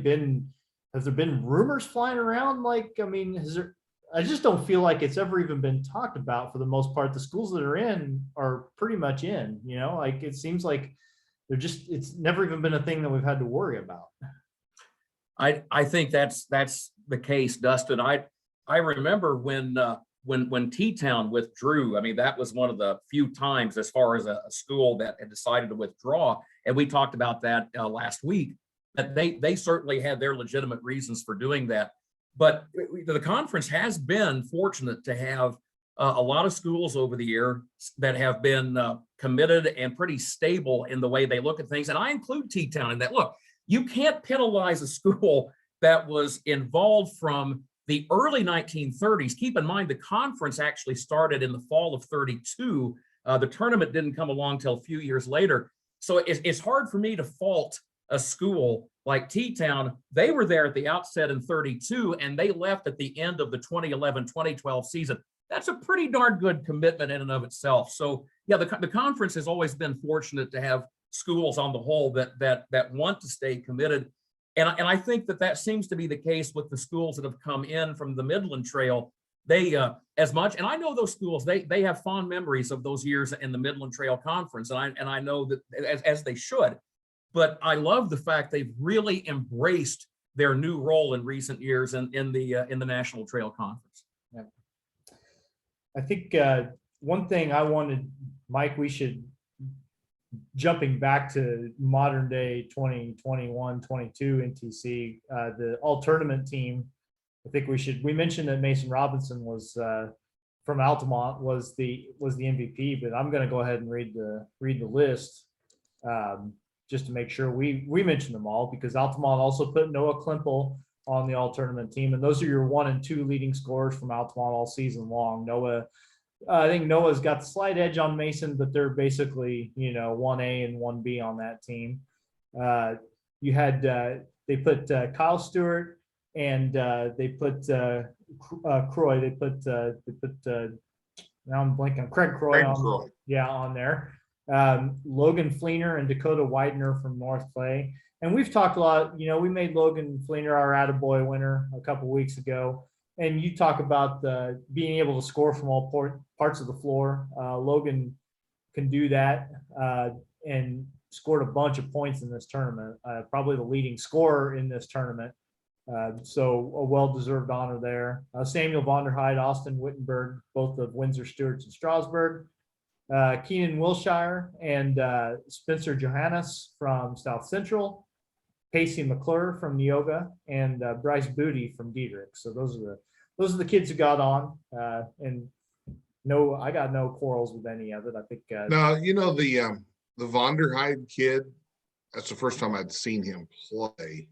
has there been rumors flying around? Like, I mean, I just don't feel like it's ever even been talked about for the most part. The schools that are in are pretty much in, you know, like it seems like it's never even been a thing that we've had to worry about. I think that's the case, Dustin. I remember when T-Town withdrew. I mean, that was one of the few times as far as a school that had decided to withdraw. And we talked about that last week, that they certainly had their legitimate reasons for doing that. But the conference has been fortunate to have a lot of schools over the year that have been committed and pretty stable in the way they look at things. And I include T-Town in that. Look, you can't penalize a school that was involved from the early 1930s. Keep in mind, the conference actually started in the fall of 32. The tournament didn't come along till a few years later. So it's hard for me to fault a school like T-Town. They were there at the outset in 32, and they left at the end of the 2011-2012 season. That's a pretty darn good commitment in and of itself. So yeah, the conference has always been fortunate to have schools on the whole that want to stay committed. And I think that seems to be the case with the schools that have come in from the Midland Trail. They as much, and I know those schools, they have fond memories of those years in the Midland Trail Conference, and I know that as they should. But I love the fact they've really embraced their new role in recent years in the National Trail Conference. Yeah. I think one thing I wanted, Mike, we should, jumping back to modern day 2021, 22 NTC, the AllTournament team. I think we mentioned that Mason Robinson was from Altamont was the MVP, but I'm going to go ahead and read the list just to make sure we mention them all, because Altamont also put Noah Klimpel on the AllTournament team, and those are your 1 and 2 leading scorers from Altamont all season long. Noah, I think Noah's got the slight edge on Mason, but they're basically, 1A and 1B on that team. You had they put Kyle Stewart, and they put Croy. They put now I'm blanking. Craig Croy on there. Logan Fleener and Dakota Widener from North Clay. And we've talked a lot. We made Logan Fleener our Attaboy winner a couple weeks ago. And you talk about being able to score from all parts of the floor. Logan can do that and scored a bunch of points in this tournament, probably the leading scorer in this tournament. So a well-deserved honor there. Samuel Vonderhyde, Austin Wittenberg, both of Windsor Stewarts and Strasburg. Keenan Wilshire and Spencer Johannes from South Central. Pacey McClure from Neoga, and Bryce Booty from Diedrich. So those are the kids who got on, and no, I got no quarrels with any of it. I think no, the Vonderhyde kid, that's the first time I'd seen him play.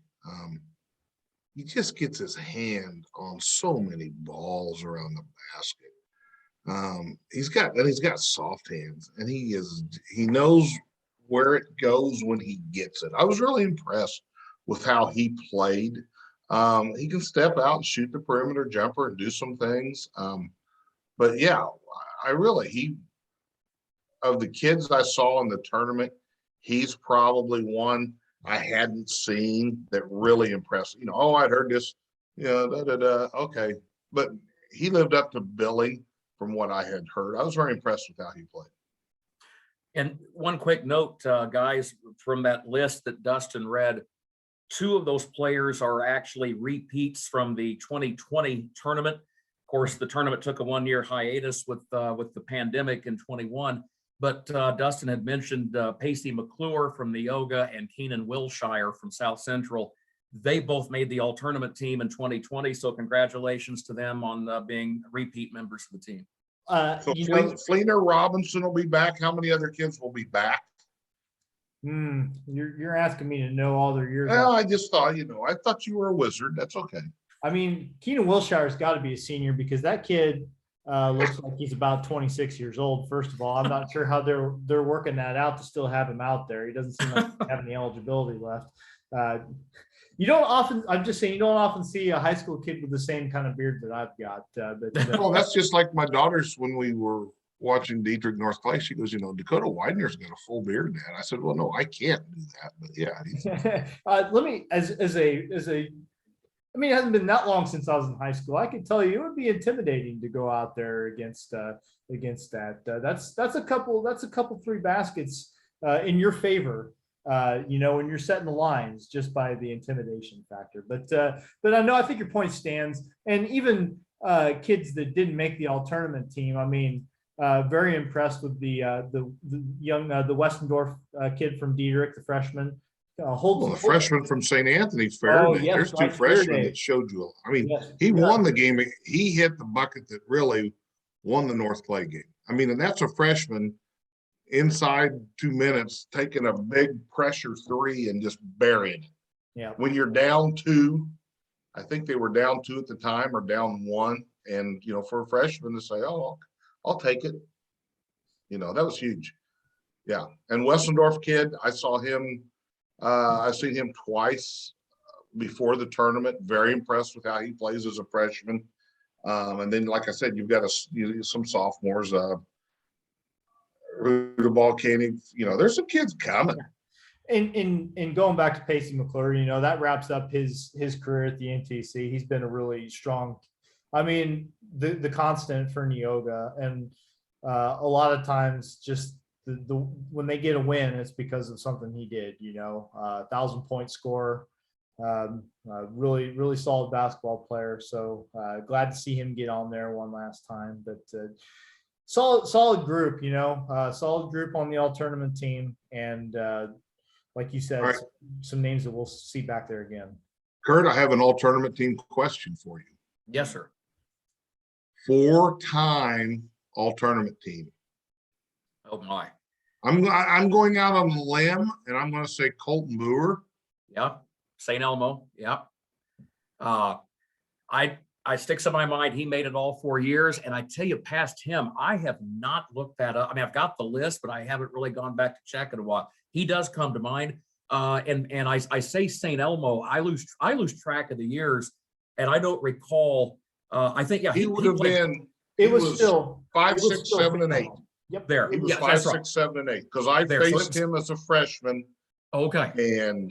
He just gets his hand on so many balls around the basket. He's got soft hands, and he knows where it goes when he gets it. I was really impressed with how he played. He can step out and shoot the perimeter jumper and do some things. But yeah, of the kids I saw in the tournament, he's probably one I hadn't seen that really impressed. I'd heard this, okay. But he lived up to billing from what I had heard. I was very impressed with how he played. And one quick note, guys, from that list that Dustin read, 2 of those players are actually repeats from the 2020 tournament. Of course, the tournament took a 1-year hiatus with the pandemic in 21. But Dustin had mentioned Pacey McClure from Neoga and Keenan Wilshire from South Central. They both made the AllTournament team in 2020. So congratulations to them on being repeat members of the team. So Fleener Robinson will be back. How many other kids will be back? You're asking me to know all their years. Well, I just thought, I thought you were a wizard. That's okay. I mean, Keenan Wilshire's got to be a senior, because that kid looks like he's about 26 years old. First of all, I'm not sure how they're working that out to still have him out there. He doesn't seem like he have any eligibility left. You don't often see a high school kid with the same kind of beard that I've got. Well, that's just like my daughter's when we were watching Diedrich North Clay. She goes, Dakota Widener's got a full beard, Dad. I said, well, no, I can't do that. But yeah. Let me, it hasn't been that long since I was in high school. I can tell you it would be intimidating to go out there against that. That's a couple 3 baskets in your favor when you're setting the lines just by the intimidation factor. But I think your point stands. And even kids that didn't make the all-tournament team, I mean, very impressed with the young the Westendorf kid from Diedrich, the freshman. The freshman from St. Anthony's Fair. Oh, yes, there's two right, freshmen that showed you. I mean, yes, he won the game. He hit the bucket that really won the North Clay game. I mean, and that's a freshman inside 2 minutes taking a big pressure three and just burying it. Yeah. When you're down 2, I think they were down 2 at the time or down 1, and for a freshman to say, "Oh, I'll take it," that was huge. Yeah, and Westendorf kid, I saw him. I've seen him twice before the tournament. Very impressed with how he plays as a freshman. And then, like I said, you've got some sophomores. Rudeball Candy. There's some kids coming. And going back to Pacey McClure, that wraps up his career at the NTC. He's been a really strong. I mean, the constant for Neoga, and a lot of times just. When they get a win, it's because of something he did, 1,000-point scorer, really, really solid basketball player. So glad to see him get on there one last time. But solid group, solid group on the all-tournament team. And like you said, some names that we'll see back there again. Kurt, I have an all-tournament team question for you. Yes, sir. 4-time all-tournament team. Oh my. I'm going out on the limb, and I'm going to say Colton Boer. Yep. St. Elmo. Yep. I sticks in my mind. He made it all 4 years, and I tell you, past him, I have not looked that up. I mean, I've got the list, but I haven't really gone back to check it a while. He does come to mind. And I say St. Elmo. I lose track of the years, and I don't recall. I think he would have been. It was still 5, 6, 7, and 8. Yep, there. He was 5, 6, 7, and 8 because I faced him as a freshman. Okay. And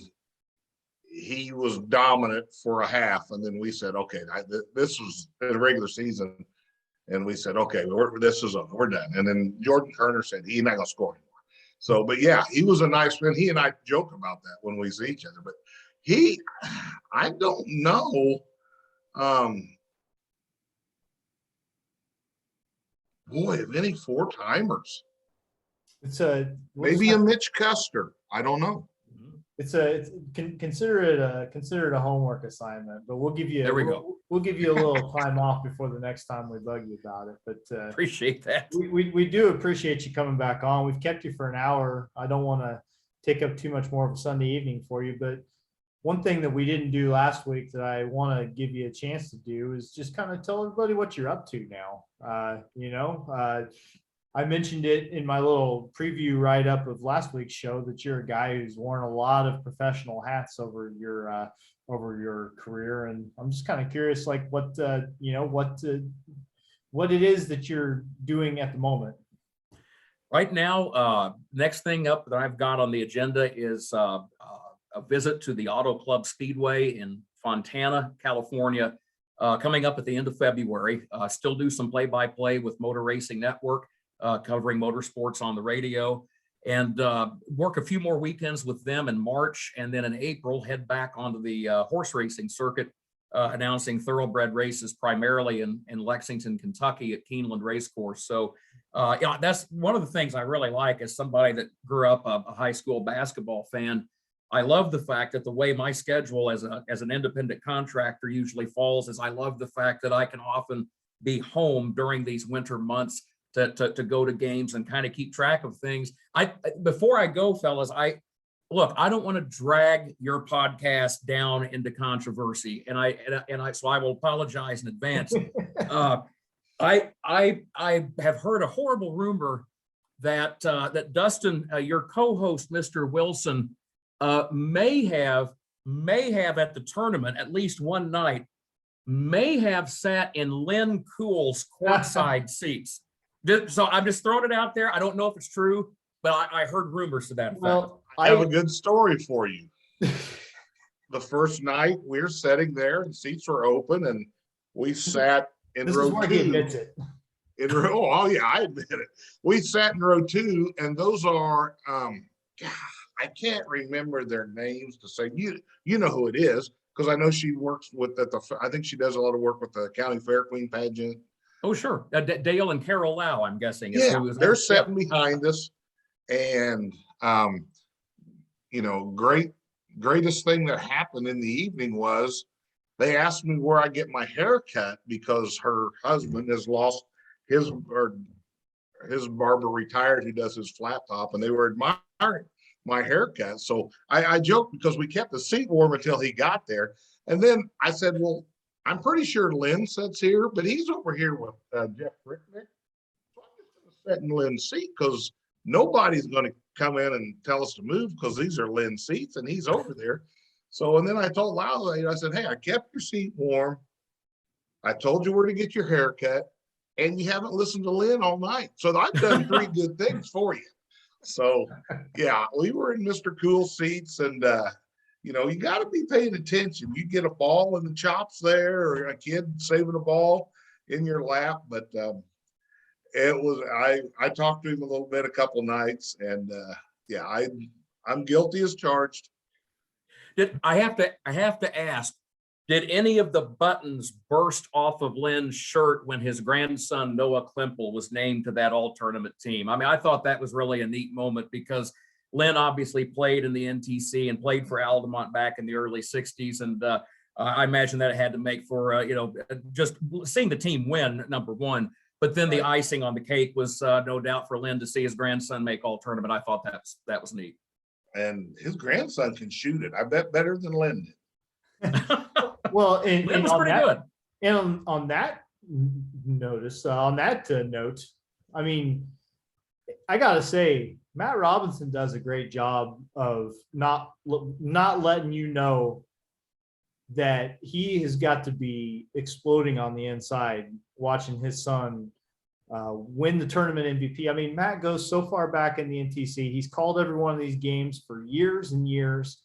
he was dominant for a half, and then we said, "Okay, this was in the regular season," and we said, "Okay, this is over. We're done." And then Jordan Kerner said he's not going to score anymore. So, but yeah, he was a nice man. He and I joke about that when we see each other. But I don't know. Boy, of any 4-timers. It's maybe a Mitch Custer. I don't know. Consider it a homework assignment, but we'll give you. There we go. We'll give you a little time off before the next time we bug you about it. But appreciate that. We do appreciate you coming back on. We've kept you for an hour. I don't want to take up too much more of a Sunday evening for you, but one thing that we didn't do last week that I want to give you a chance to do is just kind of tell everybody what you're up to now. I mentioned it in my little preview write-up of last week's show that you're a guy who's worn a lot of professional hats over your career, and I'm just kind of curious, like what it is that you're doing at the moment. Right now, next thing up that I've got on the agenda is a visit to the Auto Club Speedway in Fontana, California, coming up at the end of February. Still do some play-by-play with Motor Racing Network, covering motorsports on the radio, and work a few more weekends with them in March. And then in April, head back onto the horse racing circuit, announcing thoroughbred races primarily in Lexington, Kentucky at Keeneland Racecourse. So that's one of the things I really like as somebody that grew up a high school basketball fan. I love the fact that the way my schedule as an independent contractor usually falls is I love the fact that I can often be home during these winter months to go to games and kind of keep track of things. Before I go, fellas, I don't want to drag your podcast down into controversy, and so I will apologize in advance. I have heard a horrible rumor that Dustin, your co-host, Mr. Wilson, may have at the tournament at least one night may have sat in Lynn Cool's courtside seats. So I'm just throwing it out there. I don't know if it's true, but I heard rumors to that effect. Well, I have a good story for you. The first night we were sitting there and seats were open and we sat in row 2. He admits it. Oh yeah, I admit it. We sat in row 2, and those are I can't remember their names to say, you know who it is, because I know she works with I think she does a lot of work with the County Fair Queen pageant. Oh, sure. Dale and Carol Lau, I'm guessing. Is Yeah, who is they're that? sitting behind us. And, greatest thing that happened in the evening was they asked me where I get my hair cut because her husband has lost his barber retired who does his flat top, and they were admiring my haircut. So I joked because we kept the seat warm until he got there. And then I said, well, I'm pretty sure Lynn sits here, but he's over here with Jeff Ricknick. So I'm just going to sit in Lynn's seat because nobody's going to come in and tell us to move because these are Lynn's seats and he's over there. So, and then I told Lyle, I said, hey, I kept your seat warm. I told you where to get your haircut, and you haven't listened to Lynn all night. So I've done 3 good things for you. So yeah, we were in Mr. Cool seats, and you got to be paying attention. You get a ball in the chops there, or a kid saving a ball in your lap. But it was, I talked to him a little bit a couple nights, and I'm guilty as charged. I have to ask, did any of the buttons burst off of Lynn's shirt when his grandson Noah Klimple was named to that all-tournament team? I mean, I thought that was really a neat moment because Lynn obviously played in the NTC and played for Altamont back in the early 60s. And I imagine that it had to make for, just seeing the team win, number one. But then the icing on the cake was no doubt for Lynn to see his grandson make all-tournament. I thought that was neat. And his grandson can shoot it. I bet better than Lynn did. Well, and on pretty that, good. And on that note, I mean, I gotta say, Matt Robinson does a great job of not letting you know that he has got to be exploding on the inside watching his son win the tournament MVP. I mean, Matt goes so far back in the NTC. He's called every one of these games for years and years.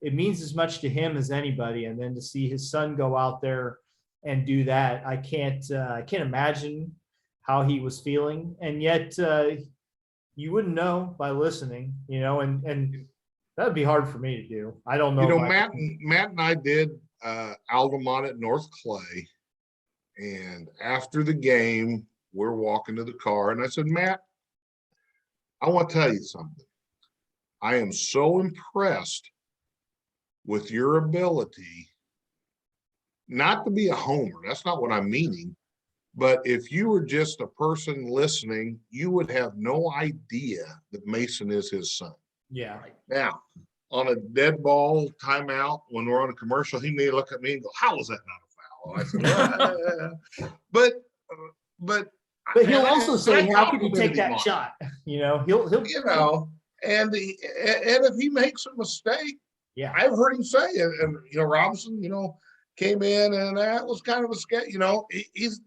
It means as much to him as anybody. And then to see his son go out there and do that, I can't imagine how he was feeling. And yet you wouldn't know by listening, and that'd be hard for me to do. I don't know. Matt and I did Altamont at North Clay. And after the game, we're walking to the car, and I said, Matt, I want to tell you something. I am so impressed with your ability not to be a homer. That's not what I'm meaning. But if you were just a person listening, you would have no idea that Mason is his son. Yeah. Now, on a dead ball timeout, when we're on a commercial, he may look at me and go, how was that not a foul? I said, but he'll also say, how can you take that shot? He'll and if he makes a mistake, yeah, I've heard him say it. And Robinson, came in, and that was kind of a sketch. He's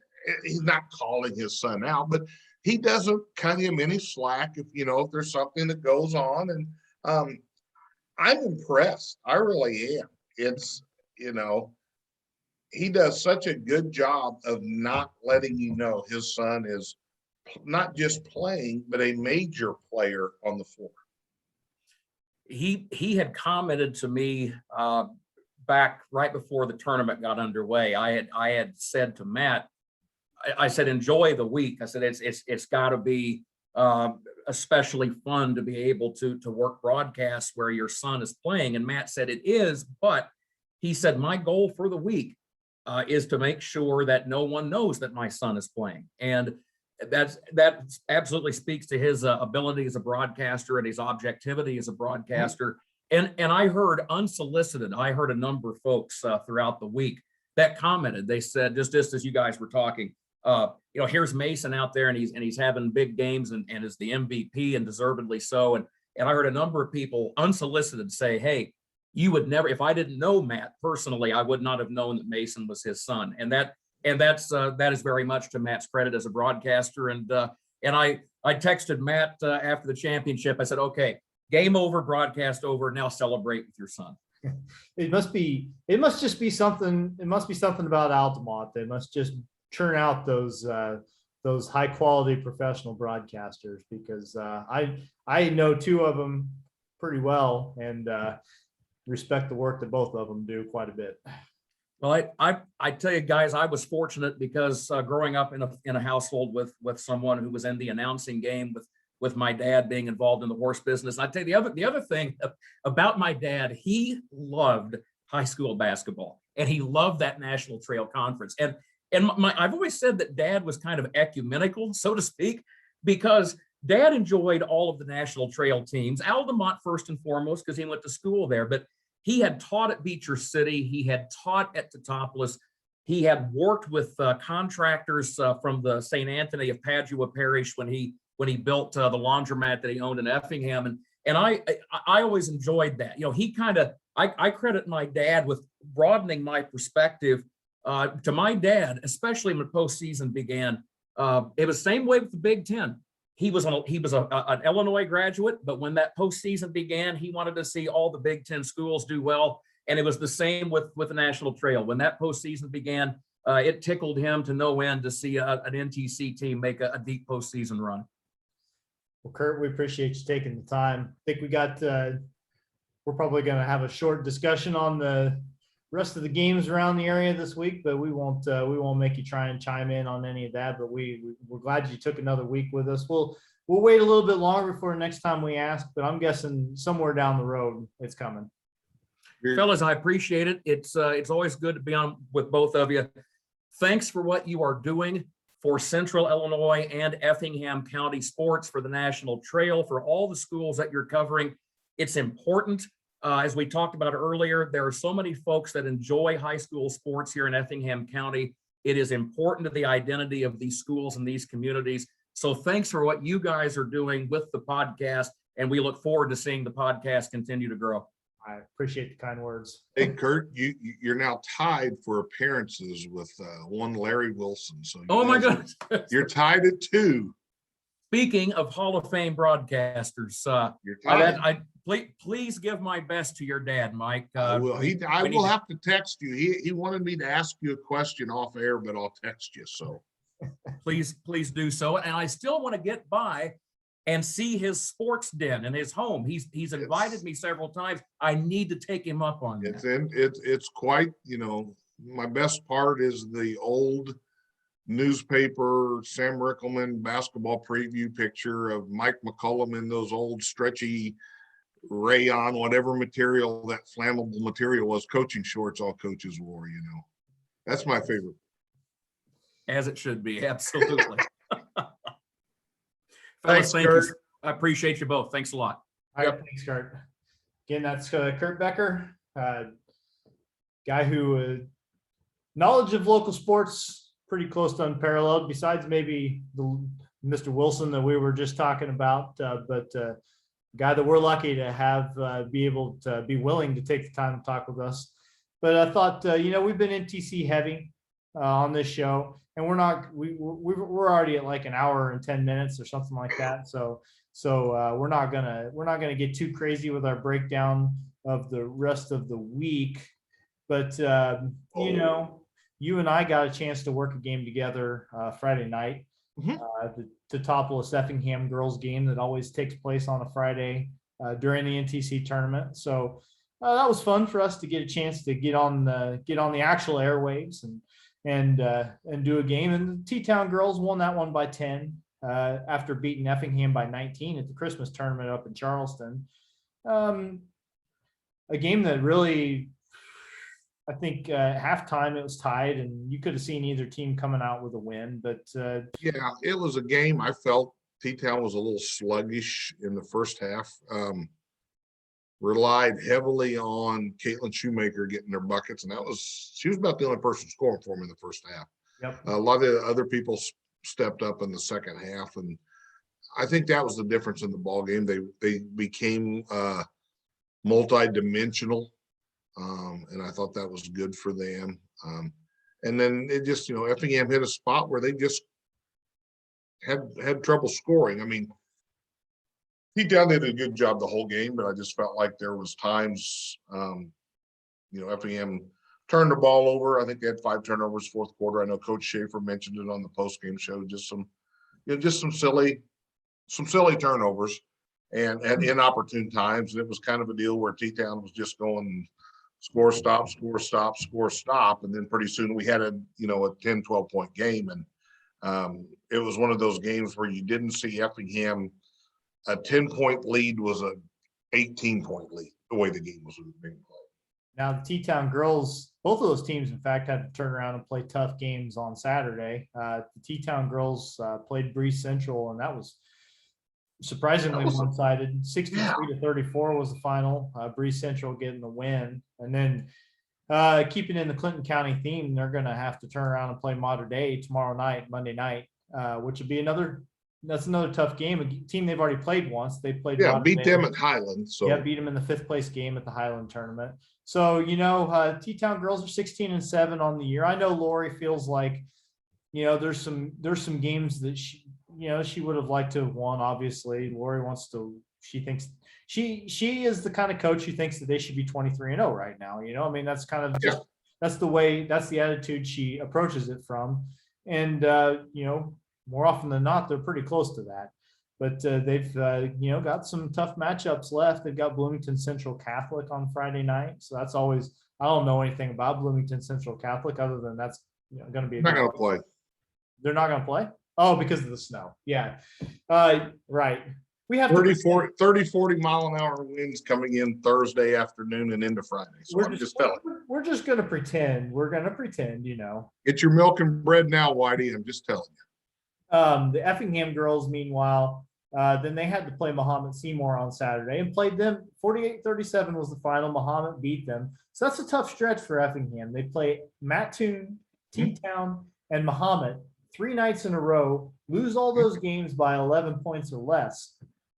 not calling his son out, but he doesn't cut him any slack if there's something that goes on. And I'm impressed. I really am. It's he does such a good job of not letting his son is not just playing, but a major player on the floor. He had commented to me back right before the tournament got underway. I had said to Matt, I said, enjoy the week. I said, it's got to be especially fun to be able to work broadcasts where your son is playing. And Matt said it is, but he said, my goal for the week is to make sure that no one knows that my son is playing. And that absolutely speaks to his ability as a broadcaster and his objectivity as a broadcaster. And I heard unsolicited, I heard a number of folks throughout the week that commented. They said, just as you guys were talking, here's Mason out there and he's having big games and is the MVP, and deservedly so. And I heard a number of people unsolicited say, hey, you would never, if I didn't know Matt personally, I would not have known that Mason was his son. And that is very much to Matt's credit as a broadcaster. And I texted Matt after the championship. I said, okay, game over, broadcast over. Now celebrate with your son. It must just be something. It must be something about Altamont. They must just churn out those high quality professional broadcasters, because I know 2 of them pretty well, and respect the work that both of them do quite a bit. Well, I tell you guys, I was fortunate because growing up in a household with someone who was in the announcing game, with my dad being involved in the horse business. I tell you the other thing about my dad, he loved high school basketball, and he loved that National Trail Conference. And I've always said that Dad was kind of ecumenical, so to speak, because Dad enjoyed all of the National Trail teams. Altamont first and foremost, because he went to school there, but he had taught at Beecher City. He had taught at Teutopolis. He had worked with contractors from the St. Anthony of Padua Parish when he built the laundromat that he owned in Effingham. And I always enjoyed that. You know, he kind of, I credit my dad with broadening my perspective to my dad, especially when postseason began. It was the same way with the Big Ten. He was an Illinois graduate, but when that postseason began, he wanted to see all the Big Ten schools do well. And it was the same with the National Trail. When that postseason began, it tickled him to no end to see an NTC team make a deep postseason run. Well, Kurt, we appreciate you taking the time. I think we got, we're probably going to have a short discussion on the rest of the games around the area this week, but we won't make you try and chime in on any of that. But we're glad you took another week with us. We'll wait a little bit longer for next time we ask, but I'm guessing somewhere down the road it's coming. Fellas, I appreciate it. It's always good to be on with both of you. Thanks for what you are doing for Central Illinois and Effingham County sports, for the National Trail, for all the schools that you're covering. It's important. As we talked about earlier, there are so many folks that enjoy high school sports here in Effingham County. It is important to the identity of these schools and these communities. So thanks for what you guys are doing with the podcast, and we look forward to seeing the podcast continue to grow. I appreciate the kind words. Hey, Kurt, you're now tied for appearances with one Larry Wilson. So oh my goodness, you're tied at 2. Speaking of Hall of Fame broadcasters, You're tied. Please give my best to your dad, Mike. I will. I will have to text you. He wanted me to ask you a question off air, but I'll text you. So please do so. And I still want to get by and see his sports den and his home. He's invited me several times. I need to take him up on that. It's quite, you know, my best part is the old newspaper Sam Rickelman basketball preview picture of Mike McCollum in those old stretchy rayon, whatever material, that flammable material was, coaching shorts all coaches wore, you know. That's my favorite. As it should be, absolutely. Thanks, Fellas, Kurt. you. I appreciate you both. Thanks a lot. All right, thanks, Kurt. Again, that's Kurt Becker, guy who knowledge of local sports pretty close to unparalleled, besides maybe the Mr. Wilson that we were just talking about, but guy that we're lucky to have be able to be willing to take the time to talk with us. But I thought, we've been NTC heavy on this show, and we're already at like an hour and 10 minutes or something like that. So we're not gonna get too crazy with our breakdown of the rest of the week. But you and I got a chance to work a game together Friday night. The Teutopolis Effingham girls game that always takes place on a Friday during the NTC tournament. So that was fun for us to get a chance to get on the actual airwaves and do a game. And the T-Town girls won that one by 10 after beating Effingham by 19 at the Christmas tournament up in Charleston. A game that really, I think halftime it was tied, and you could have seen either team coming out with a win. But yeah, it was a game I felt T-Town was a little sluggish in the first half. Relied heavily on Caitlin Shoemaker getting their buckets, and she was about the only person scoring for them in the first half. Yep. A lot of other people stepped up in the second half, and I think that was the difference in the ball game. They became multi-dimensional. And I thought that was good for them. And then it just, Effingham hit a spot where they just had trouble scoring. I mean, T-Town did a good job the whole game, but I just felt like there was times, Effingham turned the ball over. I think they had 5 turnovers fourth quarter. I know Coach Schaefer mentioned it on the postgame show. Just some silly turnovers. and at inopportune times. And it was kind of a deal where T-Town was just going score, stop, score, stop, score, stop. And then pretty soon we had a 10, 12 point game. And it was one of those games where you didn't see Effingham. A 10-point lead was a 18-point lead, the way the game was being played. Now, the T-Town girls, both of those teams, in fact, had to turn around and play tough games on Saturday. The T-Town girls played Breeze Central, and that was surprisingly one-sided. 63-34 was the final. Breeze Central getting the win. And then keeping in the Clinton County theme, they're going to have to turn around and play Mater Dei tomorrow night, Monday night, which would be another tough game. A team they've already played once. They played beat them at Highland. So yeah, beat them in the 5th place game at the Highland tournament. So T-Town girls are 16-7 on the year. I know Lori feels like there's some games that she would have liked to have won. Obviously, Lori she thinks she is the kind of coach who thinks that they should be 23-0 right now. I mean, that's kind of just that's the attitude she approaches it from. And more often than not, they're pretty close to that. But they've got some tough matchups left. They've got Bloomington Central Catholic on Friday night, so that's always. I don't know anything about Bloomington Central Catholic other than that's going to be. Not going to play. They're not going to play. Oh, because of the snow. Yeah, right. We have 30-40 mile an hour winds coming in Thursday afternoon and into Friday. So we're just going to pretend. We're going to pretend. Get your milk and bread now, Whitey. I'm just telling you. The Effingham girls, meanwhile, then they had to play Mahomet Seymour on Saturday and played them. 48-37 was the final. Mahomet beat them. So that's a tough stretch for Effingham. They play Mattoon, T-Town, and Mahomet 3 nights in a row, lose all those games by 11 points or less.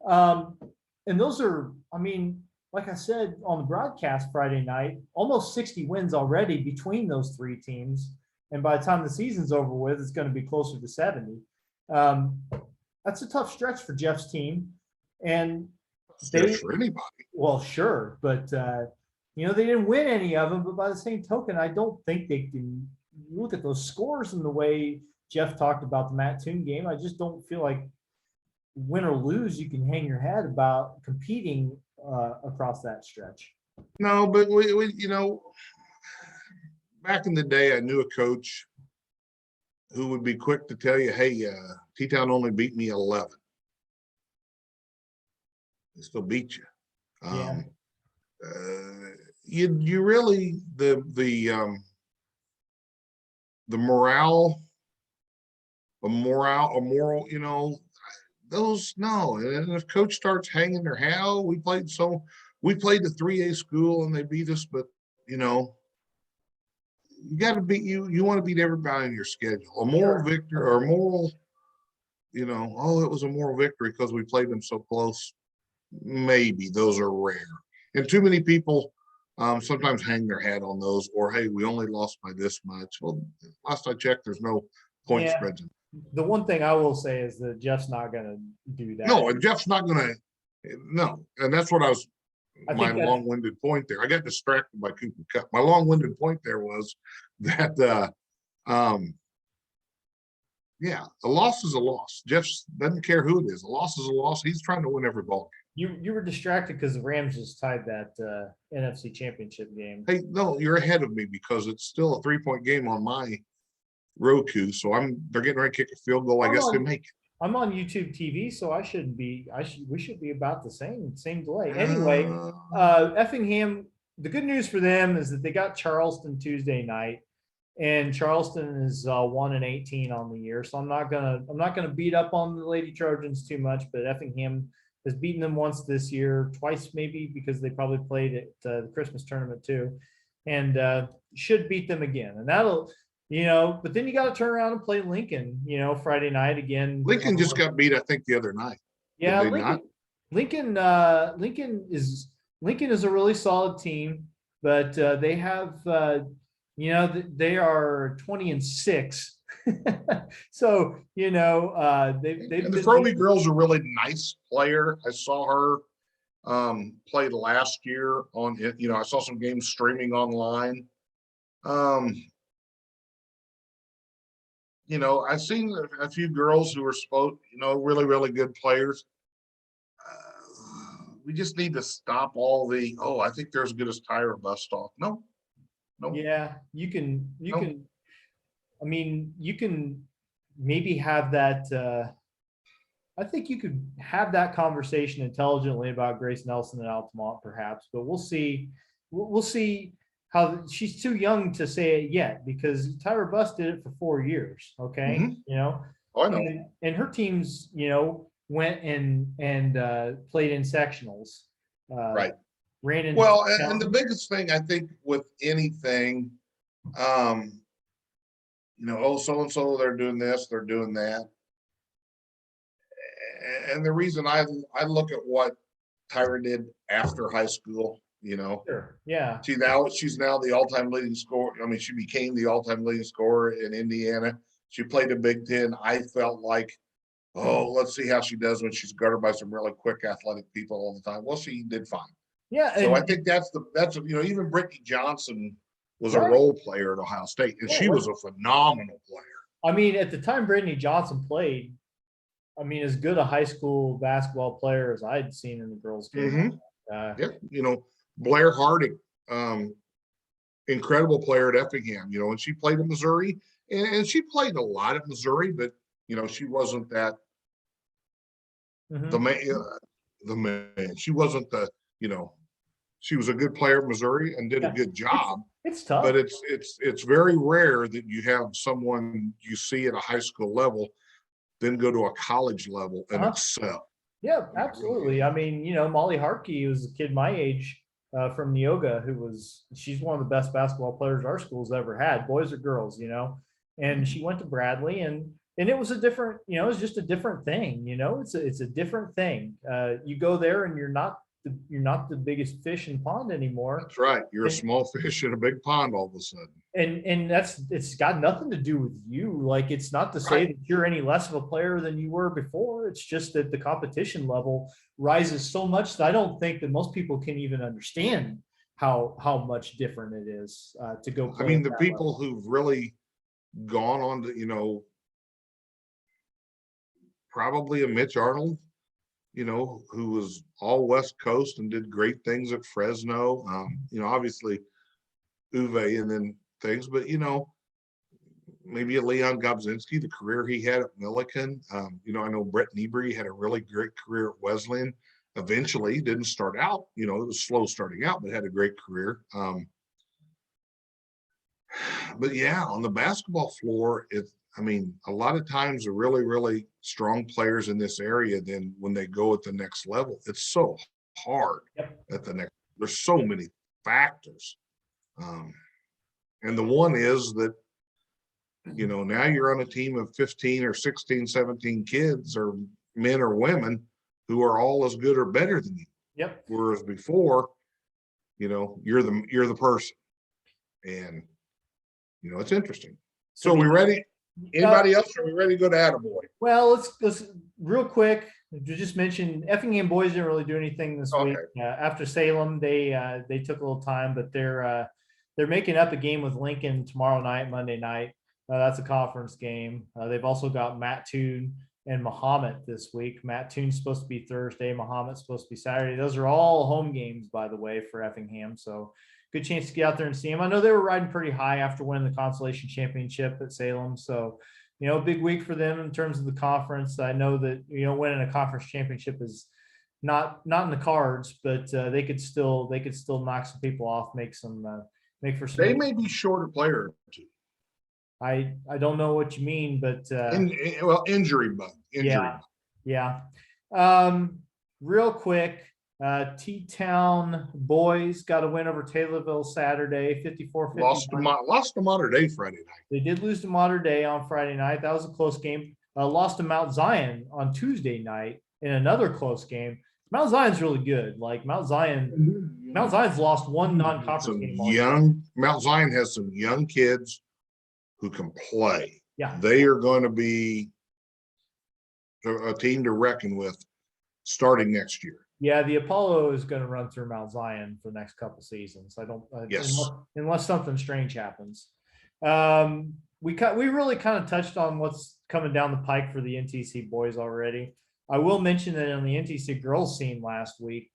And those are, I mean, like I said on the broadcast Friday night, almost 60 wins already between those 3 teams. And by the time the season's over with, it's going to be closer to 70. That's a tough stretch for Jeff's team. And for anybody. Well, sure. But, they didn't win any of them. But by the same token, I don't think they can look at those scores in the way Jeff talked about the Mattoon game. I just don't feel like win or lose, you can hang your head about competing across that stretch. No, but we back in the day, I knew a coach who would be quick to tell you, hey, T-Town only beat me 11. They still beat you. You really, the moral, a moral, those, no. And if coach starts hanging their hat, we played the 3A school and they beat us, but you got to beat you want to beat everybody in your schedule. A moral victory or a moral, it was a moral victory because we played them so close. Maybe those are rare. And too many people sometimes hang their hat on those, or hey, we only lost by this much. Well, last I checked, there's no point spreads. The one thing I will say is that Jeff's not going to do that. No, and Jeff's not going to. No, and that's what my long-winded point there. I got distracted by Cooper Cup. My long-winded point there was that, a loss is a loss. Jeff doesn't care who it is. A loss is a loss. He's trying to win every ball game. You were distracted because the Rams just tied that NFC Championship game. Hey, no, you're ahead of me because it's still a 3-point game on my Roku. So they're getting ready to kick a field goal. I guess they make it. I'm on YouTube TV, so we should be about the same delay. Anyway, Effingham, the good news for them is that they got Charleston Tuesday night, and Charleston is 1-18 on the year. So I'm not gonna beat up on the Lady Trojans too much, but Effingham has beaten them once this year, twice maybe because they probably played at the Christmas tournament too, and should beat them again. And that'll. But then you got to turn around and play Lincoln, Friday night again. Lincoln just got beat, I think, the other night. Yeah, Lincoln is a really solid team, but they have, they are 20-6. So, the Crowley girl's a really nice player. I saw her play last year on it. I saw some games streaming online. I've seen a few girls who are really, really good players. we just need to stop all the, oh, I think they're as good as Tyra Bustoff. No. Yeah, you can, No. I mean, you can maybe have that, I think you could have that conversation intelligently about Grace Nelson and Altamont perhaps, but we'll see. We'll see how she's too young to say it yet because Tyra Bust did it for 4 years. Okay. Mhm. You know, Oh, I know. and her teams, you know, went and played in sectionals. Right. Ran in. Well, and the biggest thing I think with anything, you know, oh, so-and-so, they're doing this, they're doing that. And the reason I look at what Tyra did after high school, you know, Sure. Yeah. she's now the all-time leading scorer. I mean, she became the all-time leading scorer in Indiana. She played a Big Ten. I felt like, oh, let's see how she does when she's guarded by some really quick athletic people all the time. Well, she did fine. Yeah. So I think that's you know, even Brittany Johnson was a Right. role player at Ohio State, and Yeah, she was a phenomenal player. I mean, at the time Brittany Johnson played, I mean, as good a high school basketball player as I'd seen in the girls' game. Yeah, you know, Blair Harding, incredible player at Effingham, you know, and she played in Missouri, and she played a lot at Missouri, but you know, she wasn't that the man. She wasn't the, you know, she was a good player at Missouri and did a good job. It's tough, but it's very rare that you have someone you see at a high school level then go to a college level and excel. Yeah, absolutely. I mean, you know, Molly Harkey was a kid my age from Neoga she's one of the best basketball players our school's ever had, boys or girls, you know, and she went to Bradley and it was a different, you know, it's just a different thing, you know, it's a different thing. You go there and you're not the biggest fish in pond anymore. That's right. You're a small fish in a big pond all of a sudden. And it's got nothing to do with you. Like, it's not to say that you're any less of a player than you were before. It's just that the competition level rises so much that I don't think that most people can even understand how much different it is to go play. I mean, the people who've really gone on to, you know, probably a Mitch Arnold, you know, who was all West Coast and did great things at Fresno. You know, obviously Uwe and then things, but you know, maybe a Leon Gobzinski, the career he had at Millikan. You know, I know Brett Niebury had a really great career at Wesleyan. Eventually didn't start out, you know, it was slow starting out, but had a great career. But yeah, on the basketball floor, I mean, a lot of times the really, really strong players in this area, then when they go at the next level, it's so hard at the next. There's so many factors. And the one is that, you know, now you're on a team of 15 or 16, 17 kids or men or women who are all as good or better than you. Yep. Whereas before, you know, you're the person. And, you know, it's interesting. So are we ready? Anybody else? Are we ready to go to Attaboy? Well, let's real quick. You just mentioned Effingham boys didn't really do anything this week. After Salem, they took a little time, but they're making up a game with Lincoln tomorrow night, Monday night. That's a conference game. They've also got Mattoon and Mahomet this week. Mattoon's supposed to be Thursday. Mahomet's supposed to be Saturday. Those are all home games, by the way, for Effingham. So good chance to get out there and see them. I know they were riding pretty high after winning the consolation championship at Salem. So, you know, big week for them in terms of the conference. I know that, you know, winning a conference championship is not in the cards, but they could still knock some people off, make for some. They may be shorter player too. I don't know what you mean, but injury bug. Yeah. Real quick, T-Town boys got a win over Taylorville Saturday, 54-50. Lost to Mater Dei Friday night. They did lose to Mater Dei on Friday night. That was a close game. Lost to Mount Zion on Tuesday night in another close game. Mount Zion's really good. Like Mount Zion's lost one non-conference game. Mount Zion has some young kids who can play. Yeah. They are going to be a team to reckon with starting next year. Yeah, the Apollo is going to run through Mount Zion for the next couple seasons. I don't, unless something strange happens. We really kind of touched on what's coming down the pike for the NTC boys already. I will mention that on the NTC girls scene last week,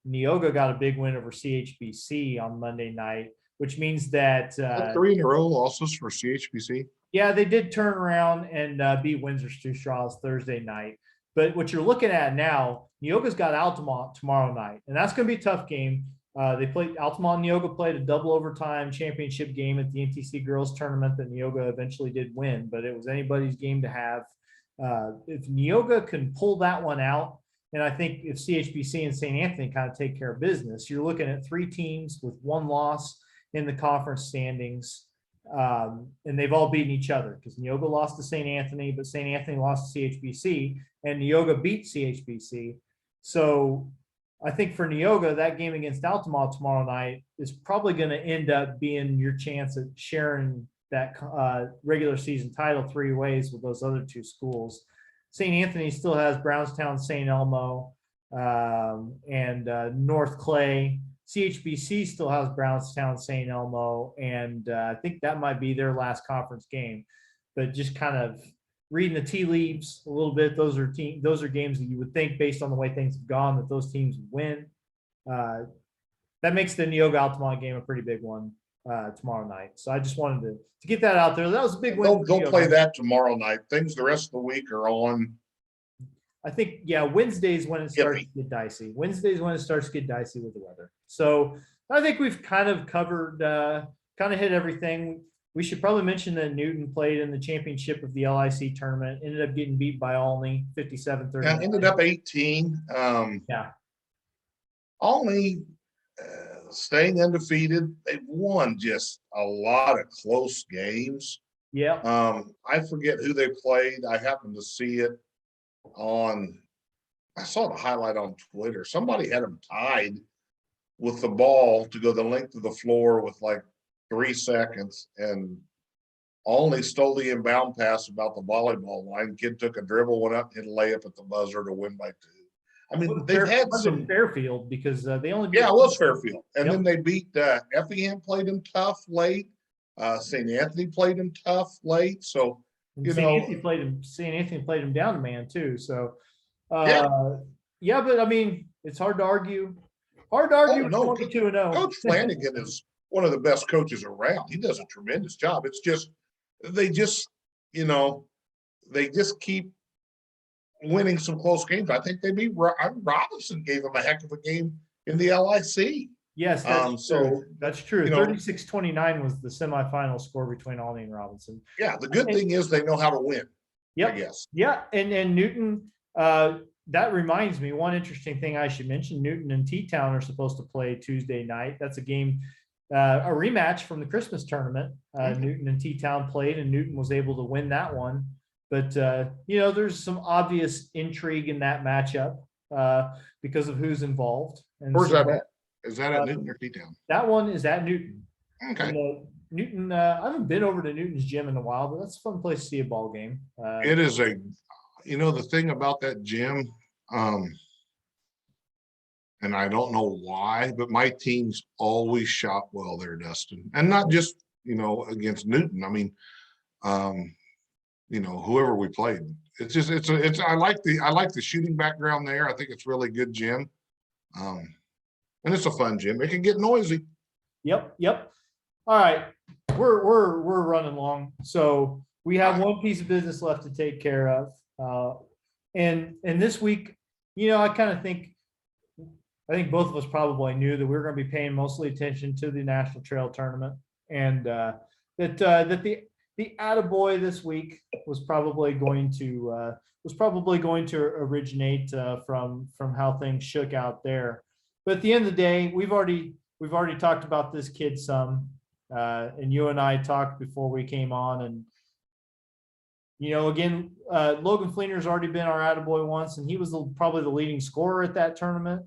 Neoga got a big win over CHBC on Monday night, which means that 3 in a row losses for CHBC. yeah, they did turn around and beat Windsor Stew Straws Thursday night. But what you're looking at now, Neoga's got Altamont tomorrow night, and that's going to be a tough game. They played Altamont and Neoga played a double overtime championship game at the NTC girls tournament that Neoga eventually did win, but it was anybody's game to have. If Neoga can pull that one out, and I think if CHBC and St. Anthony kind of take care of business, you're looking at 3 teams with 1 loss in the conference standings. And they've all beaten each other because Neoga lost to St. Anthony, but St. Anthony lost to CHBC, and Neoga beat CHBC. So I think for Neoga, that game against Altamont tomorrow night is probably going to end up being your chance at sharing that regular season title 3 ways with those other 2 schools. St. Anthony still has Brownstown, St. Elmo, and North Clay. CHBC still has Brownstown, St. Elmo, and I think that might be their last conference game. But just kind of reading the tea leaves a little bit, those are games that you would think, based on the way things have gone, that those teams win. That makes the Neoga Altamont game a pretty big one tomorrow night. So I just wanted to get that out there. That was a big win. They'll play that tomorrow night. Things the rest of the week are on. I think, yeah, Wednesday's when it starts to get dicey. Wednesday's when it starts to get dicey with the weather. So I think we've kind of covered, kind of hit everything. We should probably mention that Newton played in the championship of the LIC tournament, ended up getting beat by Olney 57-30. Yeah, ended up 18. Yeah. Olney staying undefeated. They've won just a lot of close games. Yeah. I forget who they played. I happened to see it I saw the highlight on Twitter. Somebody had them tied with the ball to go the length of the floor with like 3 seconds, and Olney stole the inbound pass about the volleyball line. Kid took a dribble, went up, hit a layup at the buzzer to win by 2. I mean, they've had some Fairfield because they only beat, yeah, it was Fairfield, and then they beat Effingham, played them tough late. St. Anthony played them tough late, so you St. know Anthony played him down to man too. So yeah, but I mean, it's hard to argue. Hard to argue with 22-0. Coach Flanagan is one of the best coaches around. He does a tremendous job. It's just they just keep winning some close games. I think they beat Robinson, gave them a heck of a game in the LIC. Yes, that's true. That's true. 36-29 was the semifinal score between Olney and Robinson. Yeah, the good thing is they know how to win. Yep. I guess. Yeah, and Newton. That reminds me, one interesting thing I should mention: Newton and T-Town are supposed to play Tuesday night. That's a game, a rematch from the Christmas tournament. Newton and T-Town played, and Newton was able to win that one. But there's some obvious intrigue in that matchup because of who's involved. And where's that at? Is that at Newton or T-Town? That one is at Newton. Okay. Newton, I haven't been over to Newton's gym in a while, but that's a fun place to see a ball game. It is the thing about that gym, and I don't know why, but my teams always shot well there, Dustin, and not just against Newton. I mean, whoever we played, it's just I like the shooting background there. I think it's really good gym. And it's a fun gym. It can get noisy. Yep. All right. We're running long. So we have one piece of business left to take care of. And this week, I think both of us probably knew that we were going to be paying mostly attention to the National Trail Tournament, and that the Attaboy this week was probably going to originate from how things shook out there. But at the end of the day, we've already talked about this kid some, and you and I talked before we came on, and again, Logan Fleener's already been our Attaboy once, and he was probably the leading scorer at that tournament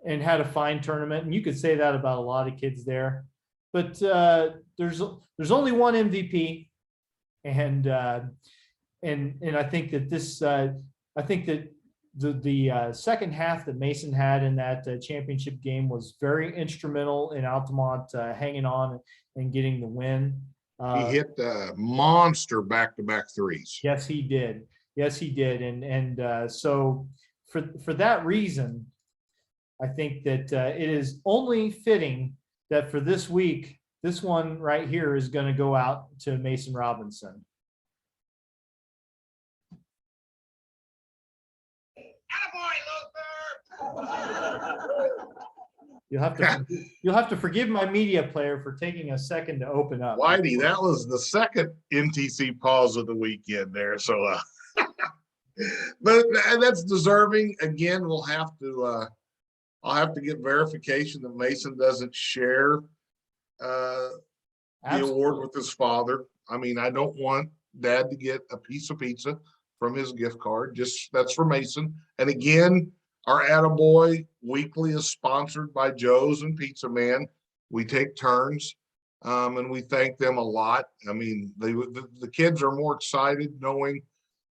and had a fine tournament. And you could say that about a lot of kids there, but there's only one MVP, and I think that the second half that Mason had in that championship game was very instrumental in Altamont hanging on and getting the win. He hit the monster back-to-back threes. Yes, he did. Yes, he did. So for that reason, I think that it is only fitting that for this week, this one right here is going to go out to Mason Robinson. You'll have to forgive my media player for taking a second to open up. Whitey, that was the second NTC pause of the weekend there. So, but that's deserving. Again, we'll have to. I'll have to get verification that Mason doesn't share the award with his father. I mean, I don't want Dad to get a piece of pizza from his gift card. Just that's for Mason. And again, our Attaboy weekly is sponsored by Joe's and Pizza Man. We take turns, and we thank them a lot. I mean, the kids are more excited knowing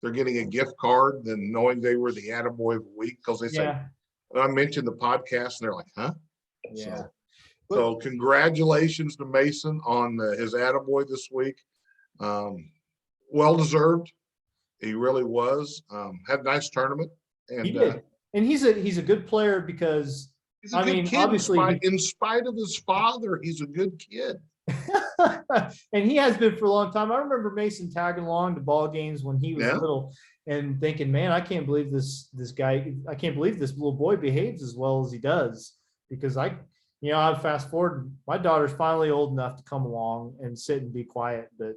they're getting a gift card than knowing they were the Attaboy of the week, because they say, I mentioned the podcast, and they're like, huh? Yeah. So congratulations to Mason on his Attaboy this week. Well-deserved. He really was. Had a nice tournament. And he did. And he's a good player because he's a good kid. Obviously, in spite of his father, he's a good kid. And he has been for a long time. I remember Mason tagging along to ball games when he was little and thinking, man, I can't believe this guy. I can't believe this little boy behaves as well as he does, because I fast forward. My daughter's finally old enough to come along and sit and be quiet, but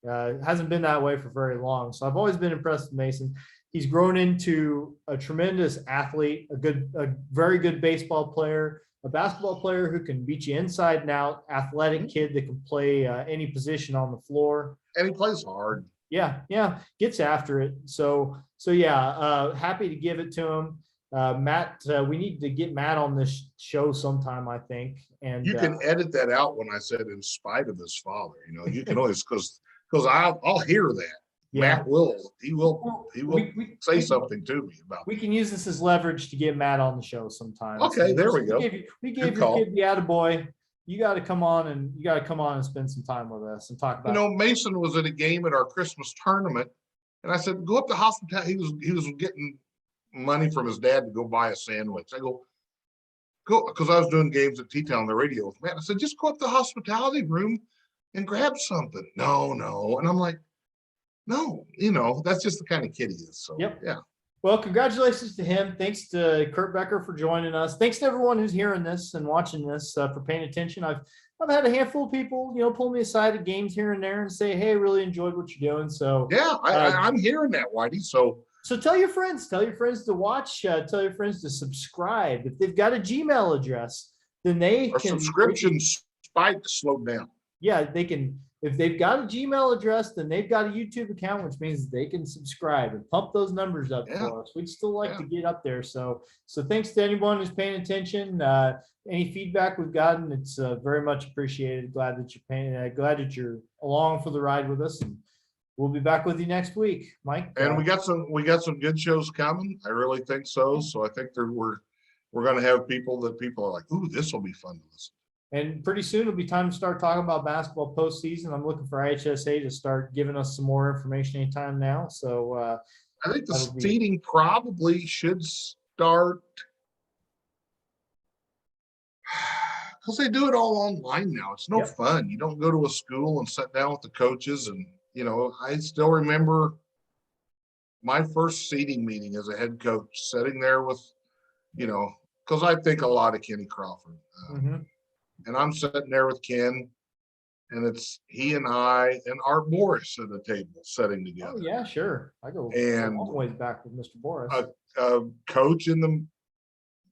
it hasn't been that way for very long. So I've always been impressed with Mason. He's grown into a tremendous athlete, a very good baseball player, a basketball player who can beat you inside and out, athletic kid that can play any position on the floor. And he plays hard. Yeah, gets after it. So happy to give it to him. Matt, we need to get Matt on this show sometime, I think. And you can edit that out when I said in spite of his father. You can always because I'll hear that. Yeah. Matt will say something to me about. We can use this as leverage to get Matt on the show sometime. Okay, there we go. We gave your kid the Attaboy. You got to come on and spend some time with us and talk about. Mason was at a game at our Christmas tournament, and I said, "Go up to hospitality." He was getting money from his dad to go buy a sandwich. I go because I was doing games at T-Town on the radio with Matt. I said, "Just go up to the hospitality room and grab something." No, and I'm like, no, that's just the kind of kid he is. So yep. Yeah. Well, congratulations to him. Thanks to Kurt Becker for joining us. Thanks to everyone who's hearing this and watching this for paying attention. I've had a handful of people, pull me aside at games here and there and say, "Hey, really enjoyed what you're doing." So yeah, I'm hearing that, Whitey. So tell your friends to watch, tell your friends to subscribe. If they've got a Gmail address, then our subscription spike slowed down. Yeah, they can. If they've got a Gmail address, then they've got a YouTube account, which means they can subscribe and pump those numbers up for us. We'd still like to get up there. So thanks to anyone who's paying attention. Any feedback we've gotten, it's very much appreciated. Glad that you're along for the ride with us, and we'll be back with you next week, Mike. And we got some good shows coming. I really think so. So I think we're going to have people are like, "Ooh, this will be fun to listen." And pretty soon it'll be time to start talking about basketball postseason. I'm looking for IHSA to start giving us some more information anytime now. So I think the seeding probably should start because they do it all online now. It's no fun. You don't go to a school and sit down with the coaches. And, I still remember my first seeding meeting as a head coach, sitting there with, because I think a lot of Kenny Crawford. And I'm sitting there with Ken, and it's he and I and Art Morris at the table sitting together. Oh, yeah, sure. I go a long ways back with Mr. Morris. A coach in them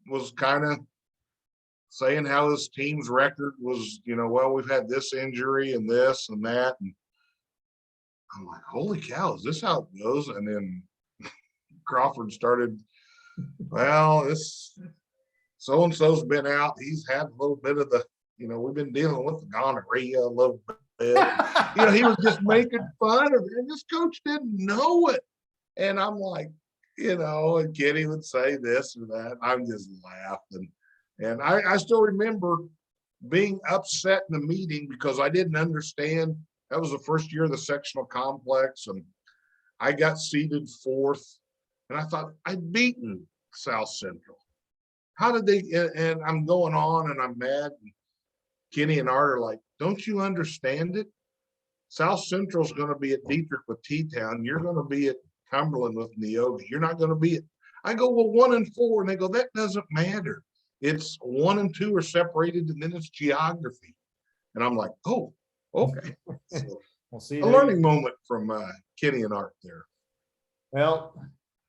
was kind of saying how his team's record was, well, we've had this injury and this and that. And I'm like, holy cow, is this how it goes? And then Crawford started, well, this so-and-so's been out. He's had a little bit of the, we've been dealing with the gonorrhea a little bit. He was just making fun of it. And this coach didn't know it. And I'm like, and Kenny would say this or that. I'm just laughing. And I still remember being upset in the meeting because I didn't understand. That was the first year of the sectional complex. And I got seeded 4th, and I thought I'd beaten South Central. How did they? And I'm going on, and I'm mad. And Kenny and Art are like, "Don't you understand it? South Central's going to be at Dietrich with T-Town. You're going to be at Cumberland with Neoga. You're not going to be at." I go, "Well, 1 and 4," and they go, "That doesn't matter. It's 1 and 2 are separated, and then it's geography." And I'm like, "Oh, okay." So, We'll see. a learning moment from Kenny and Art there. Well,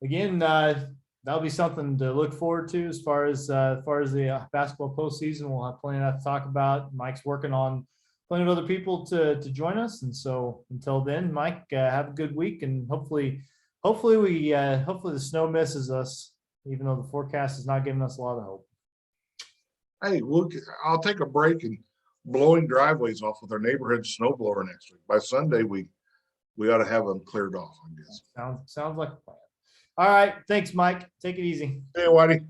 again, that'll be something to look forward to as far as the basketball postseason. We'll have plenty to talk about. Mike's working on plenty of other people to join us, and so until then, Mike, have a good week, and hopefully the snow misses us, even though the forecast is not giving us a lot of hope. Hey, I'll take a break and blowing driveways off with our neighborhood snow blower next week. By Sunday, we ought to have them cleared off, I guess. Sounds like a plan. All right. Thanks, Mike. Take it easy. Hey, Whitey.